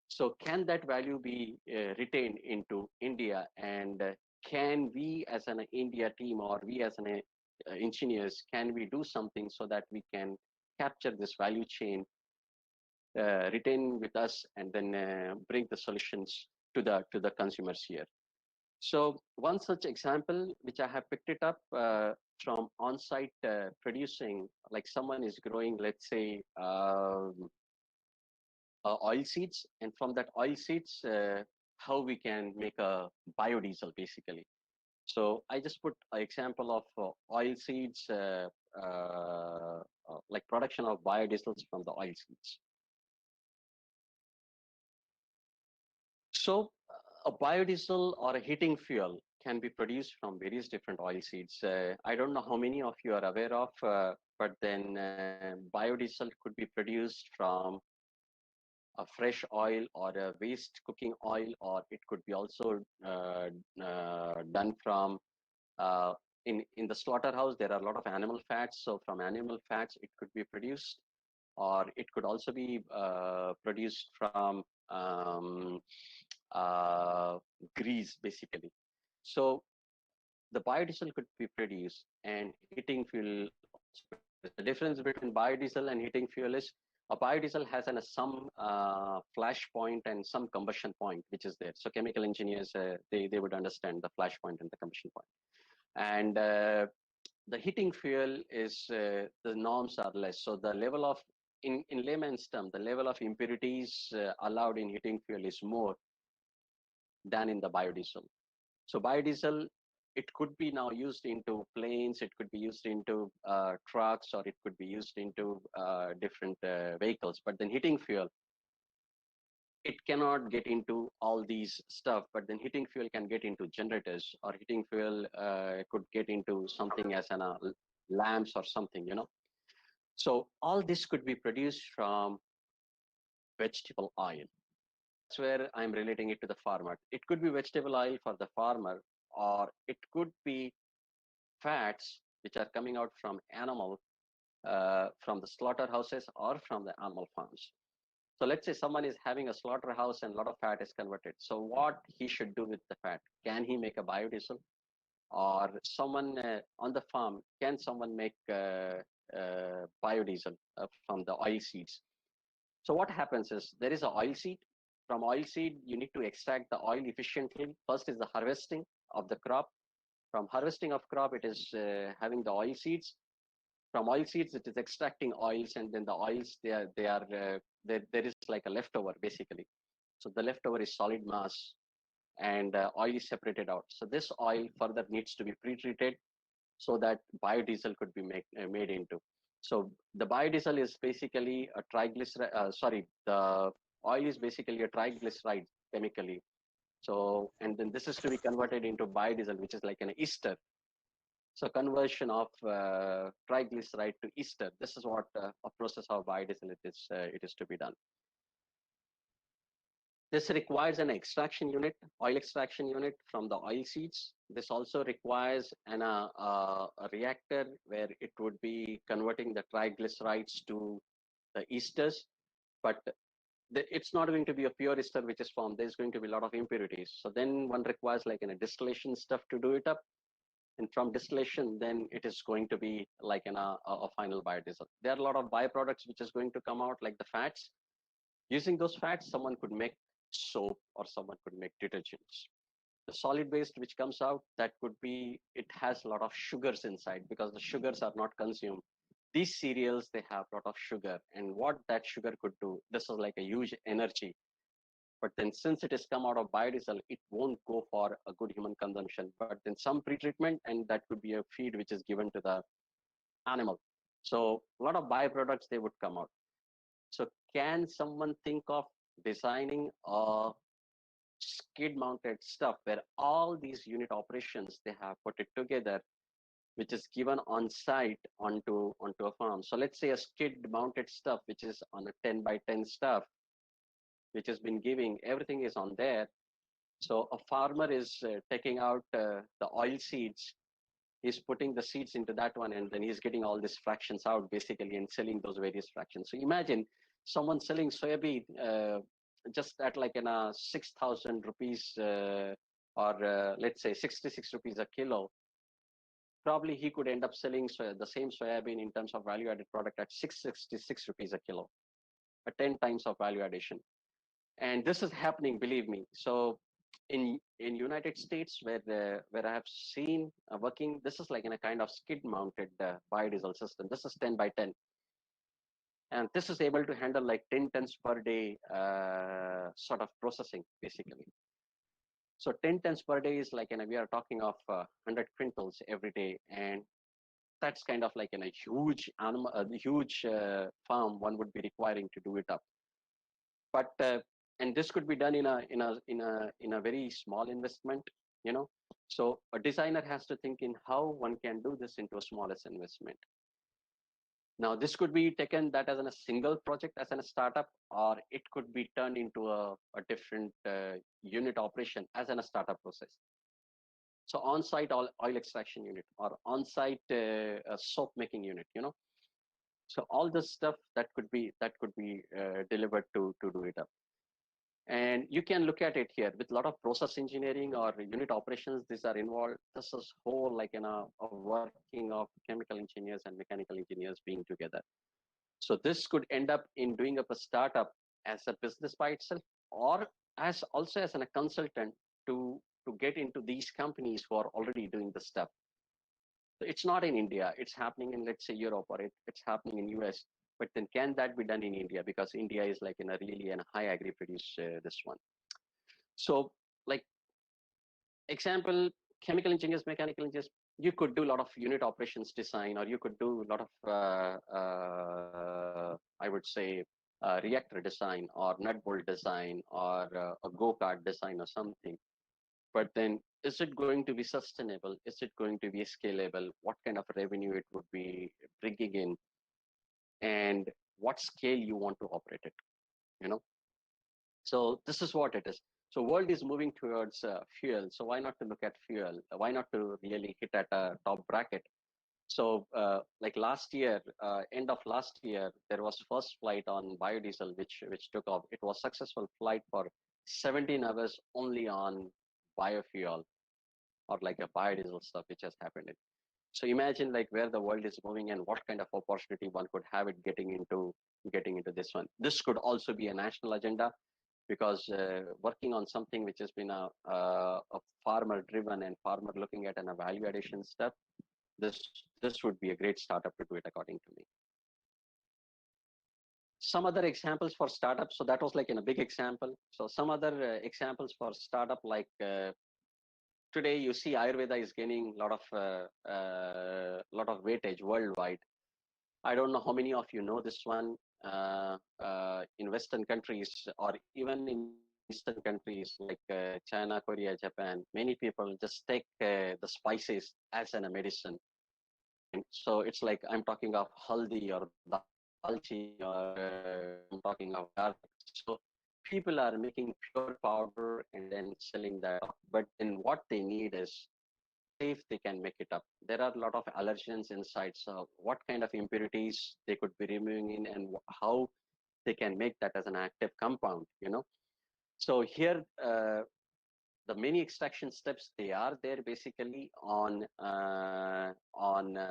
So can that value be retained into India, and can we as an India team, or we as an engineers, can we do something so that we can capture this value chain, retain with us, and then bring the solutions to the consumers here? So one such example, which I have picked it up from on-site producing, like someone is growing, let's say, oil seeds, and from that oil seeds, how we can make a biodiesel basically. So I just put an example of oil seeds, like production of biodiesels from the oil seeds. So a biodiesel or a heating fuel can be produced from various different oil seeds. I don't know how many of you are aware of, but then biodiesel could be produced from a fresh oil or a waste cooking oil, or it could be also done from uh, in the slaughterhouse. There are a lot of animal fats, so from animal fats it could be produced, or it could also be produced from um, uh, grease basically. So the biodiesel could be produced, and heating fuel also. The difference between biodiesel and heating fuel is A biodiesel has some flash point and some combustion point which is there. So chemical engineers they would understand the flash point and the combustion point. And the heating fuel is the norms are less. So the level of in layman's term, the level of impurities allowed in heating fuel is more than in the biodiesel. So biodiesel, it could be now used into planes, it could be used into trucks, or it could be used into different vehicles. But then heating fuel, it cannot get into all these stuff. But then heating fuel can get into generators, or heating fuel could get into something as an lamps or something, So all this could be produced from vegetable oil. That's where I'm relating it to the farmer. It could be vegetable oil for the farmer, or it could be fats which are coming out from animal, from the slaughterhouses or from the animal farms. So let's say someone is having a slaughterhouse and a lot of fat is converted. So what he should do with the fat? Can he make a biodiesel? Or someone on the farm, can someone make biodiesel from the oil seeds? So what happens is there is an oil seed. From oil seed, you need to extract the oil efficiently. First is the harvesting of the crop. From harvesting of crop, it is having the oil seeds. From oil seeds, it is extracting oils, and then the oils there is like a leftover basically. So the leftover is solid mass, and oil is separated out. So this oil further needs to be pre-treated so that biodiesel could be made into. So the biodiesel is basically a triglyceride. The oil is basically a triglyceride chemically. So, and then this is to be converted into biodiesel, which is like an ester. So conversion of triglyceride to ester. This is what a process of biodiesel it is to be done. This requires an extraction unit, oil extraction unit from the oil seeds. This also requires a reactor where it would be converting the triglycerides to the esters, but it's not going to be a pure ester which is formed. There's going to be a lot of impurities. So then one requires like a distillation stuff to do it up. And from distillation, then it is going to be like a final biodiesel. There are a lot of byproducts which is going to come out, like the fats. Using those fats, someone could make soap or someone could make detergents. The solid waste which comes out, that could be, it has a lot of sugars inside because the sugars are not consumed. These cereals, they have a lot of sugar, and what that sugar could do, this is like a huge energy. But then since it has come out of biodiesel, it won't go for a good human consumption, but then some pre-treatment, and that could be a feed which is given to the animal. So a lot of byproducts, they would come out. So can someone think of designing a skid mounted stuff where all these unit operations, they have put it together, which is given on site onto a farm? So let's say a skid mounted stuff, which is on a 10 by 10 stuff, which has been giving, everything is on there. So a farmer is taking out the oil seeds, he's putting the seeds into that one, and then he's getting all these fractions out basically and selling those various fractions. So imagine someone selling soybean just at like 6,000 rupees or let's say 66 rupees a kilo. Probably he could end up selling the same soybean in terms of value added product at 666 rupees a kilo, 10 times of value addition. And this is happening, believe me. So in United States, where I have seen working, this is like in a kind of skid mounted biodiesel system. This is 10 by 10, and this is able to handle like 10 tons per day sort of processing basically. So 10 tons per day is like, we are talking of 100 quintals every day, and that's kind of like in a huge animal, huge farm one would be requiring to do it up. But and this could be done in a very small investment, So a designer has to think in how one can do this into a smallest investment. Now this could be taken that as a single project, as a startup, or it could be turned into a different unit operation as a startup process. So on-site oil extraction unit, or on-site soap making unit, So all this stuff that could be delivered to do it up. And you can look at it here with a lot of process engineering or unit operations. These are involved. This is whole like a working of chemical engineers and mechanical engineers being together. So this could end up in doing up a startup as a business by itself, or as also as a consultant to get into these companies who are already doing the stuff. So it's not in India. It's happening in, let's say, Europe, or it's happening in US. But then can that be done in India? Because India is like in a really in a high agri produce this one. So like example, chemical engineers, mechanical engineers, you could do a lot of unit operations design, or you could do a lot of I would say reactor design or nut bolt design or a go-kart design or something. But then is it going to be sustainable? Is it going to be scalable? What kind of revenue it would be bringing in, and what scale you want to operate it, you know? So this is what it is. So world is moving towards fuel. So why not to look at fuel? Why not to really hit at a top bracket? So like last year, end of last year, there was first flight on biodiesel, which took off. It was successful flight for 17 hours only on biofuel, or like a biodiesel stuff, which has happened. So imagine like where the world is moving and what kind of opportunity one could have it getting into this one. This could also be a national agenda, because working on something which has been a farmer driven and farmer looking at an a value addition stuff, this this would be a great startup to do it, according to me. Some other examples for startups. So that was like in a big example. So some other examples for startup, like today you see Ayurveda is gaining a lot of weightage worldwide. I don't know how many of you know this one. In Western countries, or even in Eastern countries like China, Korea, Japan, many people just take the spices as a medicine. And so it's like I'm talking of haldi or dalchini, or I'm talking of garlic. So people are making pure powder and then selling that. But then what they need is safe they can make it up. There are a lot of allergens inside. So what kind of impurities they could be removing in, and how they can make that as an active compound, you know? So here, the many extraction steps, they are there basically on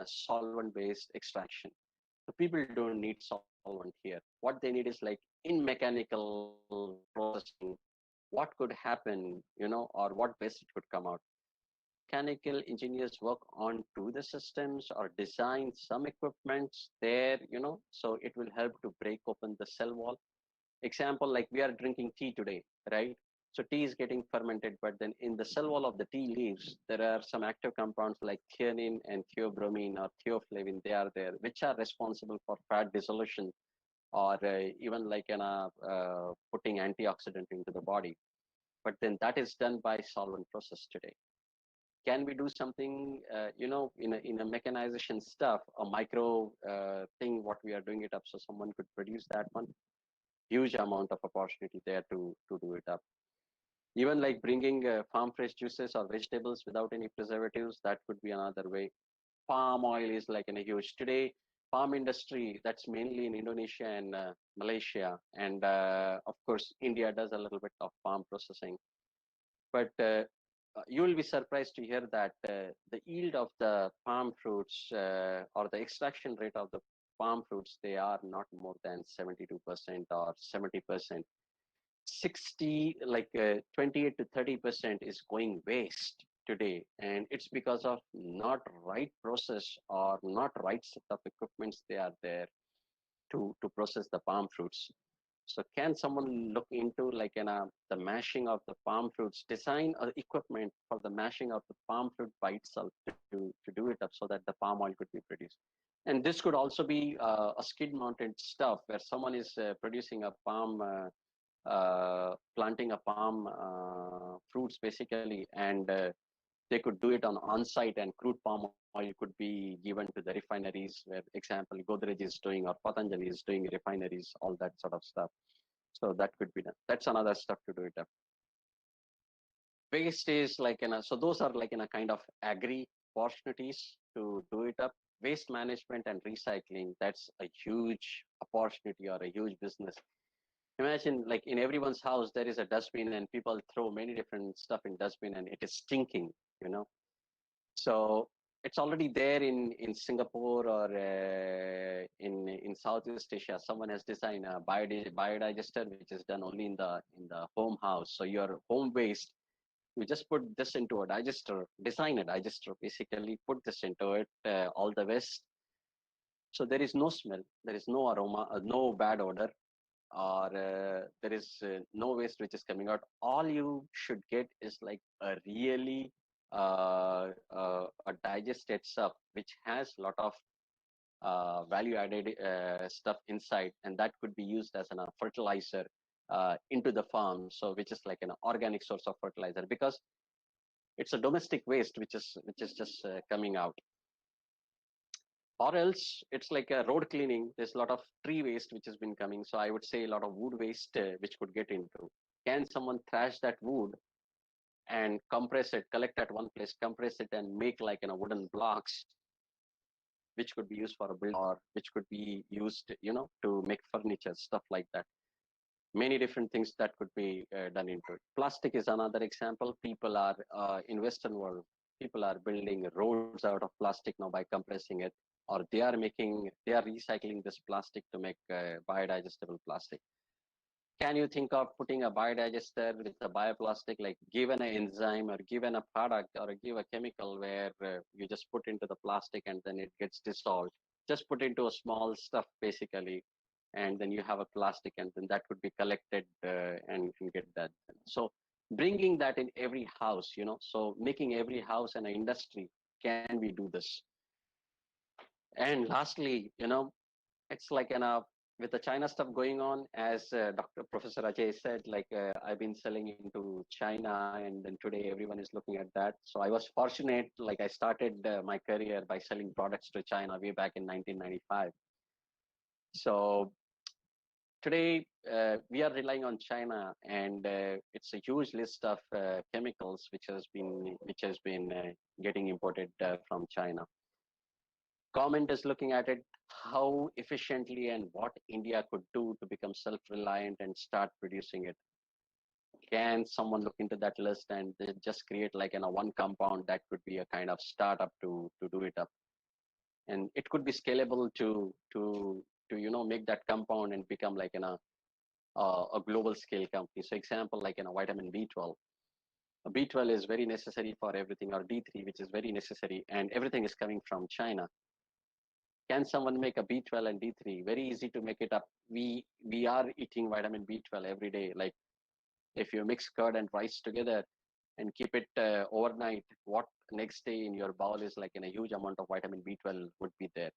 solvent-based extraction. So people don't need solvent here. What they need is like in mechanical processing, what could happen, you know, or what best it could come out. Mechanical engineers work on to the systems or design some equipments there, you know, so it will help to break open the cell wall. Example, like we are drinking tea today, right? So tea is getting fermented, but then in the cell wall of the tea leaves, there are some active compounds like theanine and theobromine or theoflavin. They are there, which are responsible for fat dissolution, or even like putting antioxidant into the body. But then that is done by solvent process today. Can we do something, you know, in a mechanization stuff, a micro thing, what we are doing it up, so someone could produce that one? Huge amount of opportunity there to do it up. Even like bringing farm fresh juices or vegetables without any preservatives, that could be another way. Palm oil is like in a huge today. Palm industry, that's mainly in Indonesia and Malaysia, and of course India does a little bit of palm processing. But you will be surprised to hear that the yield of the palm fruits, or the extraction rate of the palm fruits, they are not more than 72% or 70%. 60, like 28 to 30% is going waste today, and it's because of not right process or not right set of equipments they are there to process the palm fruits. So can someone look into like the mashing of the palm fruits, design equipment for the mashing of the palm fruit by itself to do it up so that the palm oil could be produced? And this could also be a skid mounted stuff where someone is producing a palm, planting a palm fruits basically, and they could do it on site, and crude palm oil could be given to the refineries where, example, Godrej is doing or Patanjali is doing refineries, all that sort of stuff. So that could be done. That's another stuff to do it up. Waste is like so those are like in a kind of agri opportunities to do it up. Waste management and recycling, that's a huge opportunity or a huge business. Imagine like in everyone's house there is a dustbin, and people throw many different stuff in dustbin and it is stinking, you know. So it's already there in Singapore or in Southeast Asia. Someone has designed a biodigester, which is done only in the home house. So your home waste, you just put this into a digester, design a digester, basically put this into it, all the waste. So there is no smell, there is no aroma, no bad odor, or there is no waste which is coming out. All you should get is like a really a digested stuff which has a lot of value added stuff inside, and that could be used as a fertilizer into the farm. So which is like an organic source of fertilizer, because it's a domestic waste which is just coming out. Or else it's like a road cleaning. There's a lot of tree waste which has been coming. So I would say a lot of wood waste which could get into. Can someone thrash that wood and compress it, collect at one place, compress it, and make like wooden blocks, which could be used for a build, or which could be used, to make furniture, stuff like that. Many different things that could be done into it. Plastic is another example. People are in Western world, people are building roads out of plastic now by compressing it, or they are recycling this plastic to make biodigestible plastic. Can you think of putting a biodigester with a bioplastic, like given an enzyme or given a product or give a chemical where you just put into the plastic and then it gets dissolved? Just put into a small stuff basically, and then you have a plastic, and then that could be collected and get that. So bringing that in every house, so making every house an industry. Can we do this? And lastly, it's like with the China stuff going on, as Dr. Professor Ajay said, like I've been selling into China, and then today everyone is looking at that. So I was fortunate, like I started my career by selling products to China way back in 1995. So today we are relying on China, and it's a huge list of chemicals which has been getting imported from China. Government is looking at it, how efficiently and what India could do to become self-reliant and start producing it. Can someone look into that list and just create like one compound that could be a kind of startup to do it up, and it could be scalable to make that compound and become like a global scale company. So example, like vitamin B12. B12 is very necessary for everything, or D3, which is very necessary, and everything is coming from China. Can someone make a B12 and D3? Very easy to make it up. We are eating vitamin B12 every day. Like if you mix curd and rice together and keep it overnight, what next day in your bowl is like a huge amount of vitamin B12 would be there.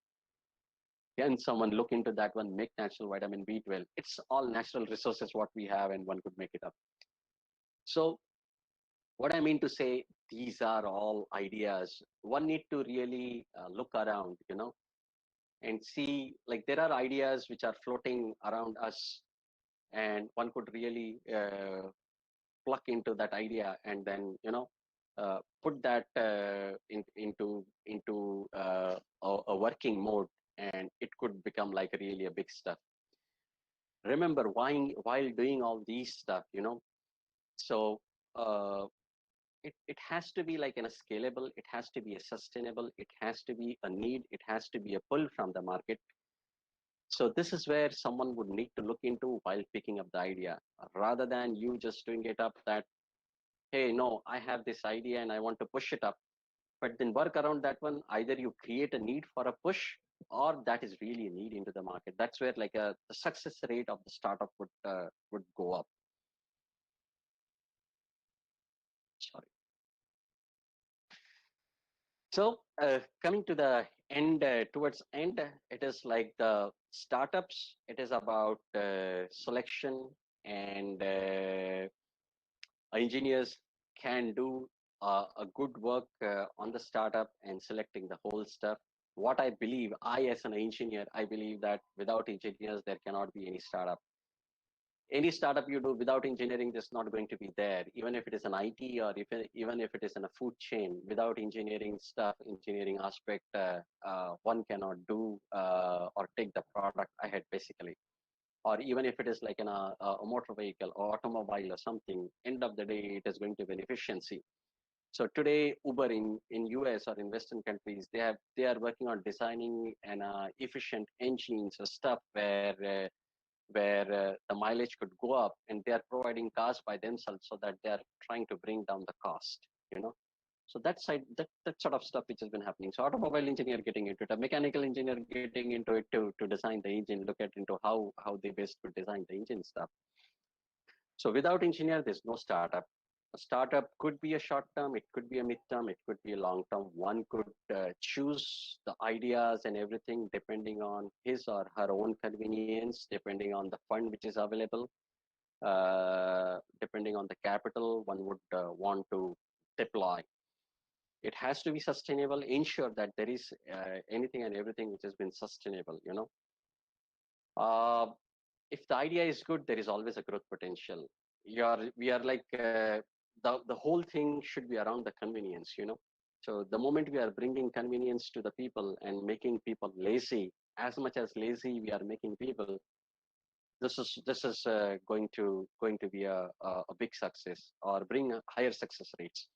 Can someone look into that one, make natural vitamin B12? It's all natural resources what we have, and one could make it up. So what I mean to say, these are all ideas. One need to really look around, and see, like there are ideas which are floating around us, and one could really pluck into that idea, and then put that into a working mode, and it could become like really a big stuff. Remember, while doing all these stuff, so it has to be like a scalable, it has to be a sustainable, it has to be a need, it has to be a pull from the market. So this is where someone would need to look into while picking up the idea, rather than you just doing it up that, hey, no, I have this idea and I want to push it up. But then work around that one. Either you create a need for a push, or that is really a need into the market. That's where like the success rate of the startup would go up. Sorry. So coming to the end, towards end, it is like the startups. It is about selection, and engineers can do a good work on the startup and selecting the whole stuff. What I believe, I as an engineer, I believe that without engineers, there cannot be any startup. Any startup you do without engineering is not going to be there. Even if it is an IT, or even if it is in a food chain, without engineering stuff, engineering aspect, one cannot do or take the product ahead basically. Or even if it is like a motor vehicle or automobile or something, end of the day, it is going to be an efficiency. So today, Uber in US or in Western countries, they are working on designing an efficient engines or stuff where the mileage could go up, and they are providing cars by themselves so that they are trying to bring down the cost. You know, so that sort of stuff which has been happening. So automobile engineer getting into it, a mechanical engineer getting into it to design the engine, look at into how they best could design the engine stuff. So without engineer, there's no startup. A startup could be a short term, it could be a mid term, it could be a long term. One could choose the ideas and everything depending on his or her own convenience, depending on the fund which is available, depending on the capital one would want to deploy. It has to be sustainable, ensure that there is anything and everything which has been sustainable, you know. If the idea is good, there is always a growth potential. We are like the whole thing should be around the convenience, you know. So the moment we are bringing convenience to the people and making people lazy, as much as lazy we are making people, this is going to be a big success or bring higher success rates.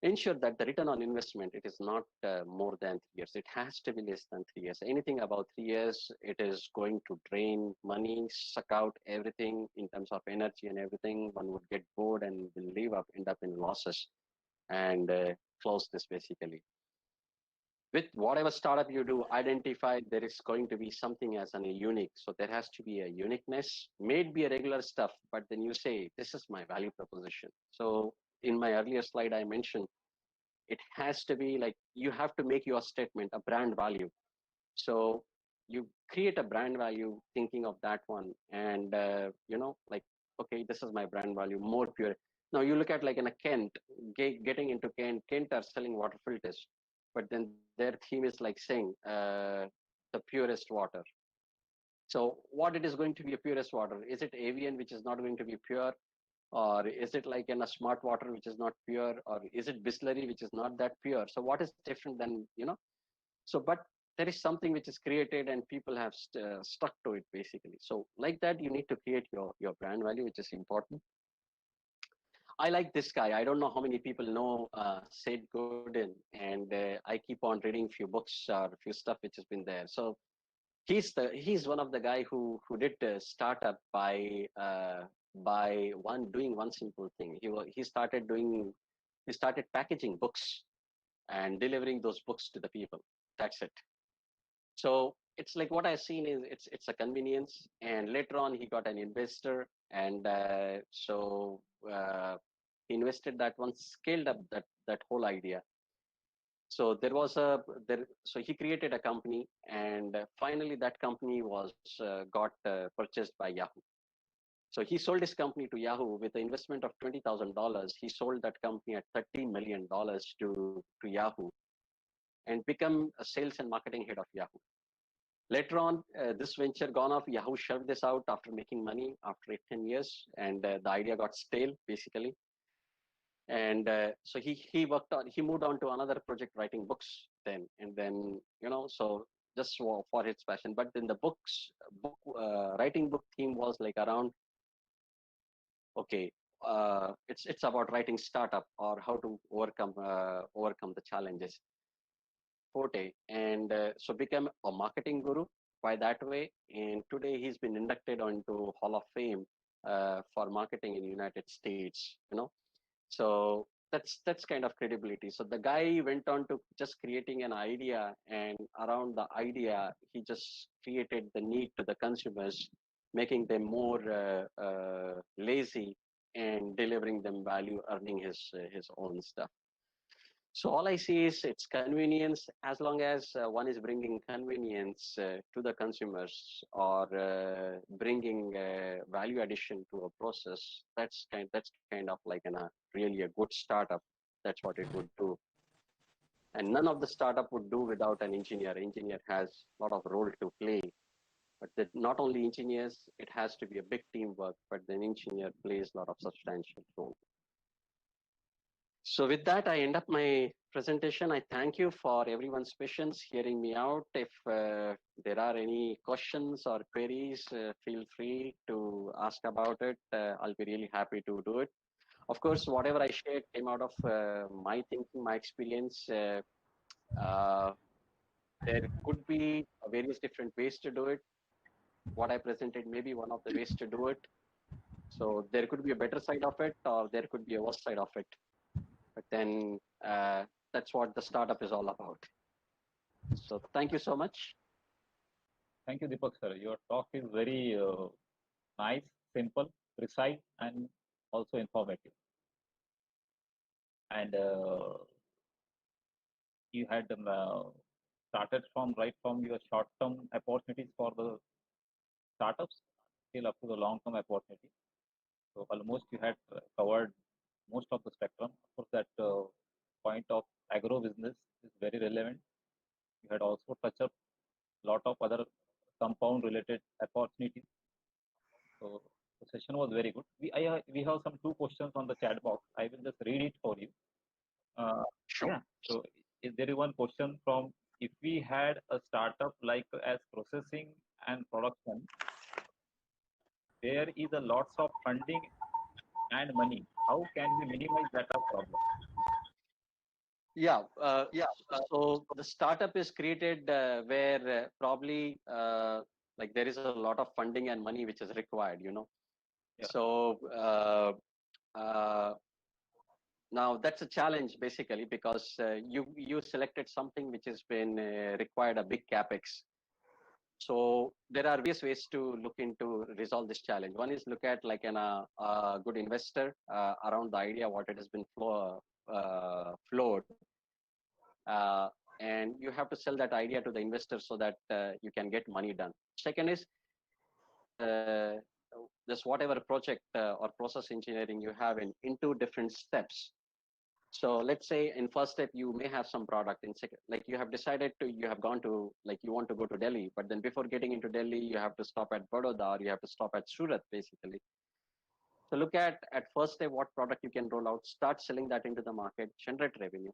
Ensure that the return on investment, it is not more than 3 years. It has to be less than 3 years. Anything about 3 years, it is going to drain money, suck out everything in terms of energy and everything. One would get bored and will leave up, end up in losses and close this basically. With whatever startup you do, identify there is going to be something as an unique. So there has to be a uniqueness. May it be a regular stuff, but then you say, this is my value proposition. So in my earlier slide, I mentioned it has to be like you have to make your statement a brand value. So you create a brand value thinking of that one, and you know, like, okay, this is my brand value, more pure. Now you look at like in a Kent, getting into Kent are selling water filters, but then their theme is like saying the purest water. So what it is going to be a purest water? Is it Avian, which is not going to be pure? Or is it like in a smart water which is not pure, or is it Bisleri which is not that pure? So what is different than, you know? So but there is something which is created and people have stuck to it basically. So like that, you need to create your brand value, which is important. I like this guy. I don't know how many people know Sid Gooden, and I keep on reading few books or few stuff which has been there. So he's one of the guy who did startup by doing one simple thing. He started packaging books and delivering those books to the people. That's it. So it's like what I've seen is it's a convenience. And later on, he got an investor, and he invested that one, scaled up that whole idea. So there was a there. So he created a company, and finally that company was got purchased by Yahoo. So he sold his company to Yahoo with an investment of $20,000. He sold that company at $30 million to Yahoo, and become a sales and marketing head of Yahoo. Later on, this venture gone off. Yahoo shoved this out after making money after 10 years, and the idea got stale basically. And so he moved on to another project, writing books then, and then, you know, so just for his passion. But then the writing book theme was like around, okay, it's about writing startup or how to overcome the challenges forte. And so became a marketing guru by that way, and today he's been inducted onto Hall of Fame for marketing in United States, you know. So that's kind of credibility. So the guy went on to just creating an idea, and around the idea he just created the need to the consumers, making them more lazy and delivering them value, earning his own stuff. So all I see is it's convenience. As long as one is bringing convenience to the consumers, or bringing value addition to a process, that's kind of like a really a good startup. That's what it would do. And none of the startup would do without an engineer. Engineer has a lot of role to play. But not only engineers, it has to be a big teamwork, but then engineer plays a lot of substantial role. So with that, I end up my presentation. I thank you for everyone's patience hearing me out. If there are any questions or queries, feel free to ask about it. I'll be really happy to do it. Of course, whatever I shared came out of my thinking, my experience. Uh, there could be various different ways to do it. What I presented may be one of the ways to do it. So there could be a better side of it, or there could be a worse side of it. But then that's what the startup is all about. So thank you so much. Thank you, Deepak sir. Your talk is very nice, simple, precise, and also informative. And you had started from right from your short-term opportunities for the startups till up to the long-term opportunity. So almost you had covered most of the spectrum. Of course, that point of agro business is very relevant. You had also touched up a lot of other compound-related opportunities. So the session was very good. We have some two questions on the chat box. I will just read it for you. Sure. Yeah. So if there is one question from, if we had a startup like as processing and production, there is a lots of funding and money. How can we minimize that problem? Yeah. So the startup is created where probably like there is a lot of funding and money which is required. Yeah. So now that's a challenge basically because you selected something which has been required a big capex. So there are various ways to look into resolve this challenge. One is look at like a good investor around the idea what it has been flowed, and you have to sell that idea to the investor so that you can get money done. Second is uh, this whatever project or process engineering you have into different steps. So let's say in first step you may have some product. In second, like you have decided to, you have gone to, like you want to go to Delhi, but then before getting into Delhi you have to stop at Baroda or you have to stop at Surat basically. So look at first step what product you can roll out, start selling that into the market, generate revenue.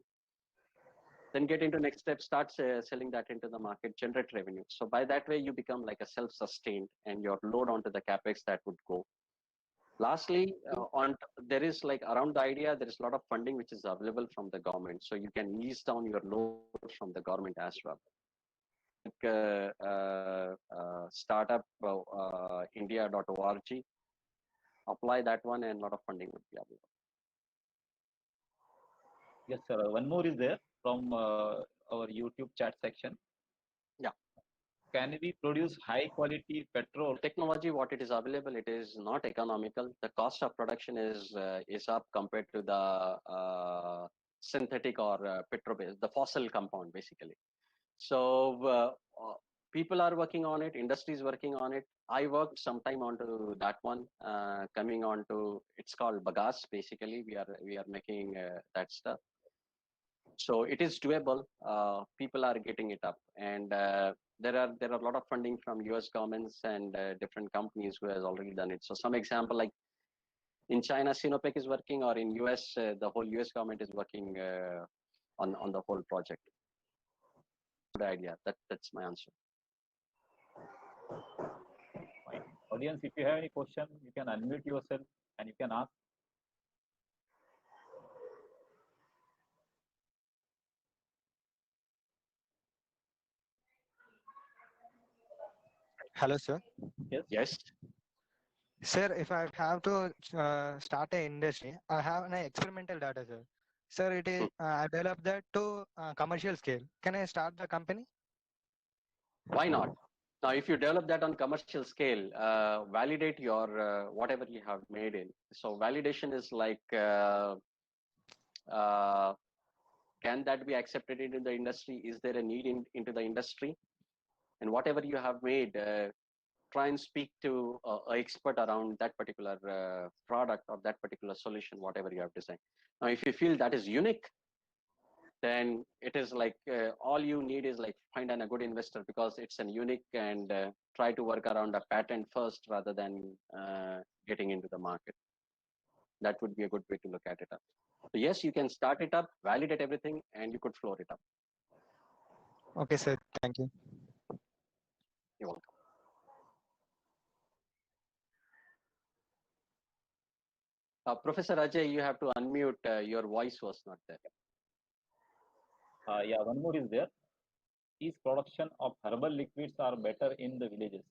Then get into next step, start selling that into the market, generate revenue. So by that way you become like a self-sustained and your load onto the capex that would go. Lastly, there is like around the idea, there is a lot of funding which is available from the government. So you can ease down your load from the government as well. Like startup India.org, apply that one and a lot of funding would be available. Yes, sir. One more is there from our YouTube chat section. Yeah. Can we produce high quality petrol? Technology, what it is available, it is not economical. The cost of production is up compared to the synthetic or petro-based, the fossil compound basically. So people are working on it, industry is working on it. I worked sometime onto that one, coming on to, it's called bagasse basically. We are making that stuff. So it is doable. People are getting it up, and there are a lot of funding from U.S. governments and different companies who has already done it. So some example like in China, Sinopec is working, or in U.S. The whole U.S. government is working on the whole project. Good idea. That's my answer. Fine. Audience, if you have any question, you can unmute yourself and you can ask. Hello, sir. Yes. Yes. Sir, if I have to start an industry, I have an experimental data, sir. Sir, it is I developed that to commercial scale. Can I start the company? Why not? Now, if you develop that on commercial scale, validate your whatever you have made in. So validation is like, can that be accepted into the industry? Is there a need into the industry? And whatever you have made, try and speak to an expert around that particular product or that particular solution, whatever you have designed. Now, if you feel that is unique, then it is like all you need is like find a good investor because it's an unique, and try to work around a patent first rather than getting into the market. That would be a good way to look at it up. So yes, you can start it up, validate everything, and you could floor it up. Okay, sir. Thank you. You're welcome. Professor Ajay, you have to unmute. Your voice was not there. Yeah, one more is there. Is production of herbal liquids are better in the villages?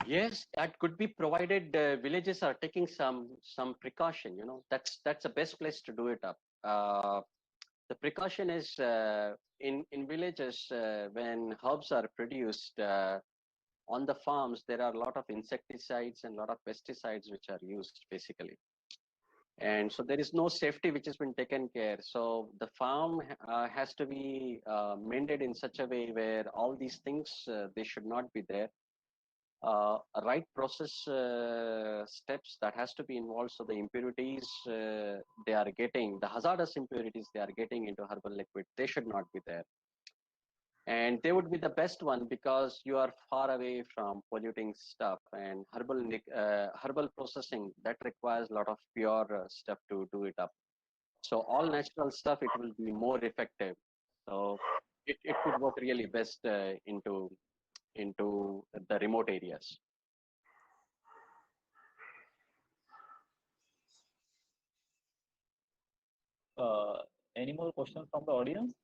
Yes, that could be provided. Villages are taking some precaution. You know, that's the best place to do it up. The precaution is in villages when herbs are produced on the farms. There are a lot of insecticides and a lot of pesticides which are used basically, and so there is no safety which has been taken care. So the farm has to be mended in such a way where all these things they should not be there. A right process steps that has to be involved, so the impurities they are getting, the hazardous impurities they are getting into herbal liquid, they should not be there, and they would be the best one because you are far away from polluting stuff. And herbal processing that requires a lot of pure stuff to do it up. So all natural stuff, it will be more effective. So it could work really best into the remote areas. Any more questions from the audience?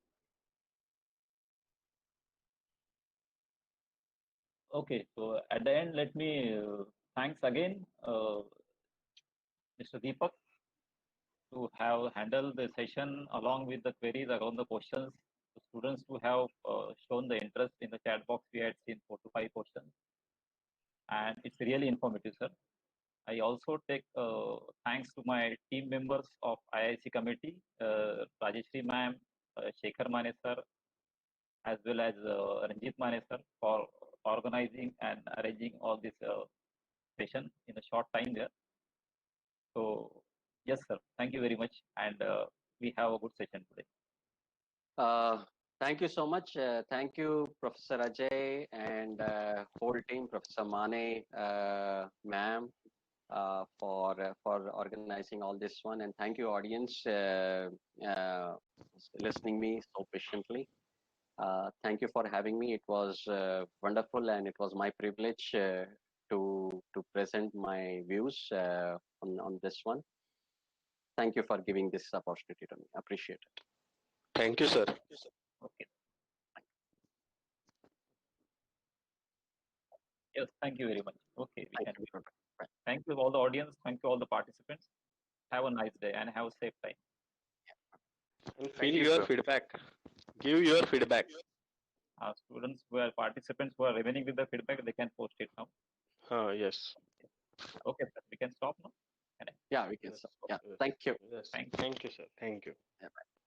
Okay, so at the end, let me thanks again, Mr. Deepak, to have handled the session along with the queries around the questions. The students who have shown the interest in the chat box, we had seen 4 to 5 questions, and it's really informative, sir. I also take thanks to my team members of IIC committee, Rajeshri ma'am, Shekhar Mane sir, as well as Ranjit Mane sir, for organizing and arranging all this session in a short time there. So yes, sir, thank you very much, and we have a good session today. Thank you so much. Thank you, Professor Ajay and whole team, Professor Mane, ma'am, for organizing all this one, and thank you, audience, listening me so patiently. Thank you for having me. It was wonderful, and it was my privilege to present my views on this one. Thank you for giving this opportunity to me. Appreciate it. Thank you, sir. Okay. Yes, thank you very much. Okay, we Thank can. you. Thank you all the audience. Thank you all the participants. Have a nice day and have a safe time. And Thank feel you, your sir. feedback. Give your feedback. Students who are participants who are remaining with the feedback, they can post it now. Yes. Okay, sir. We can stop now. Yeah, we can Yes. stop. Yeah. Yes. Thank you. Yes. Thank you. Thank you, sir. Thank you. Yeah, bye.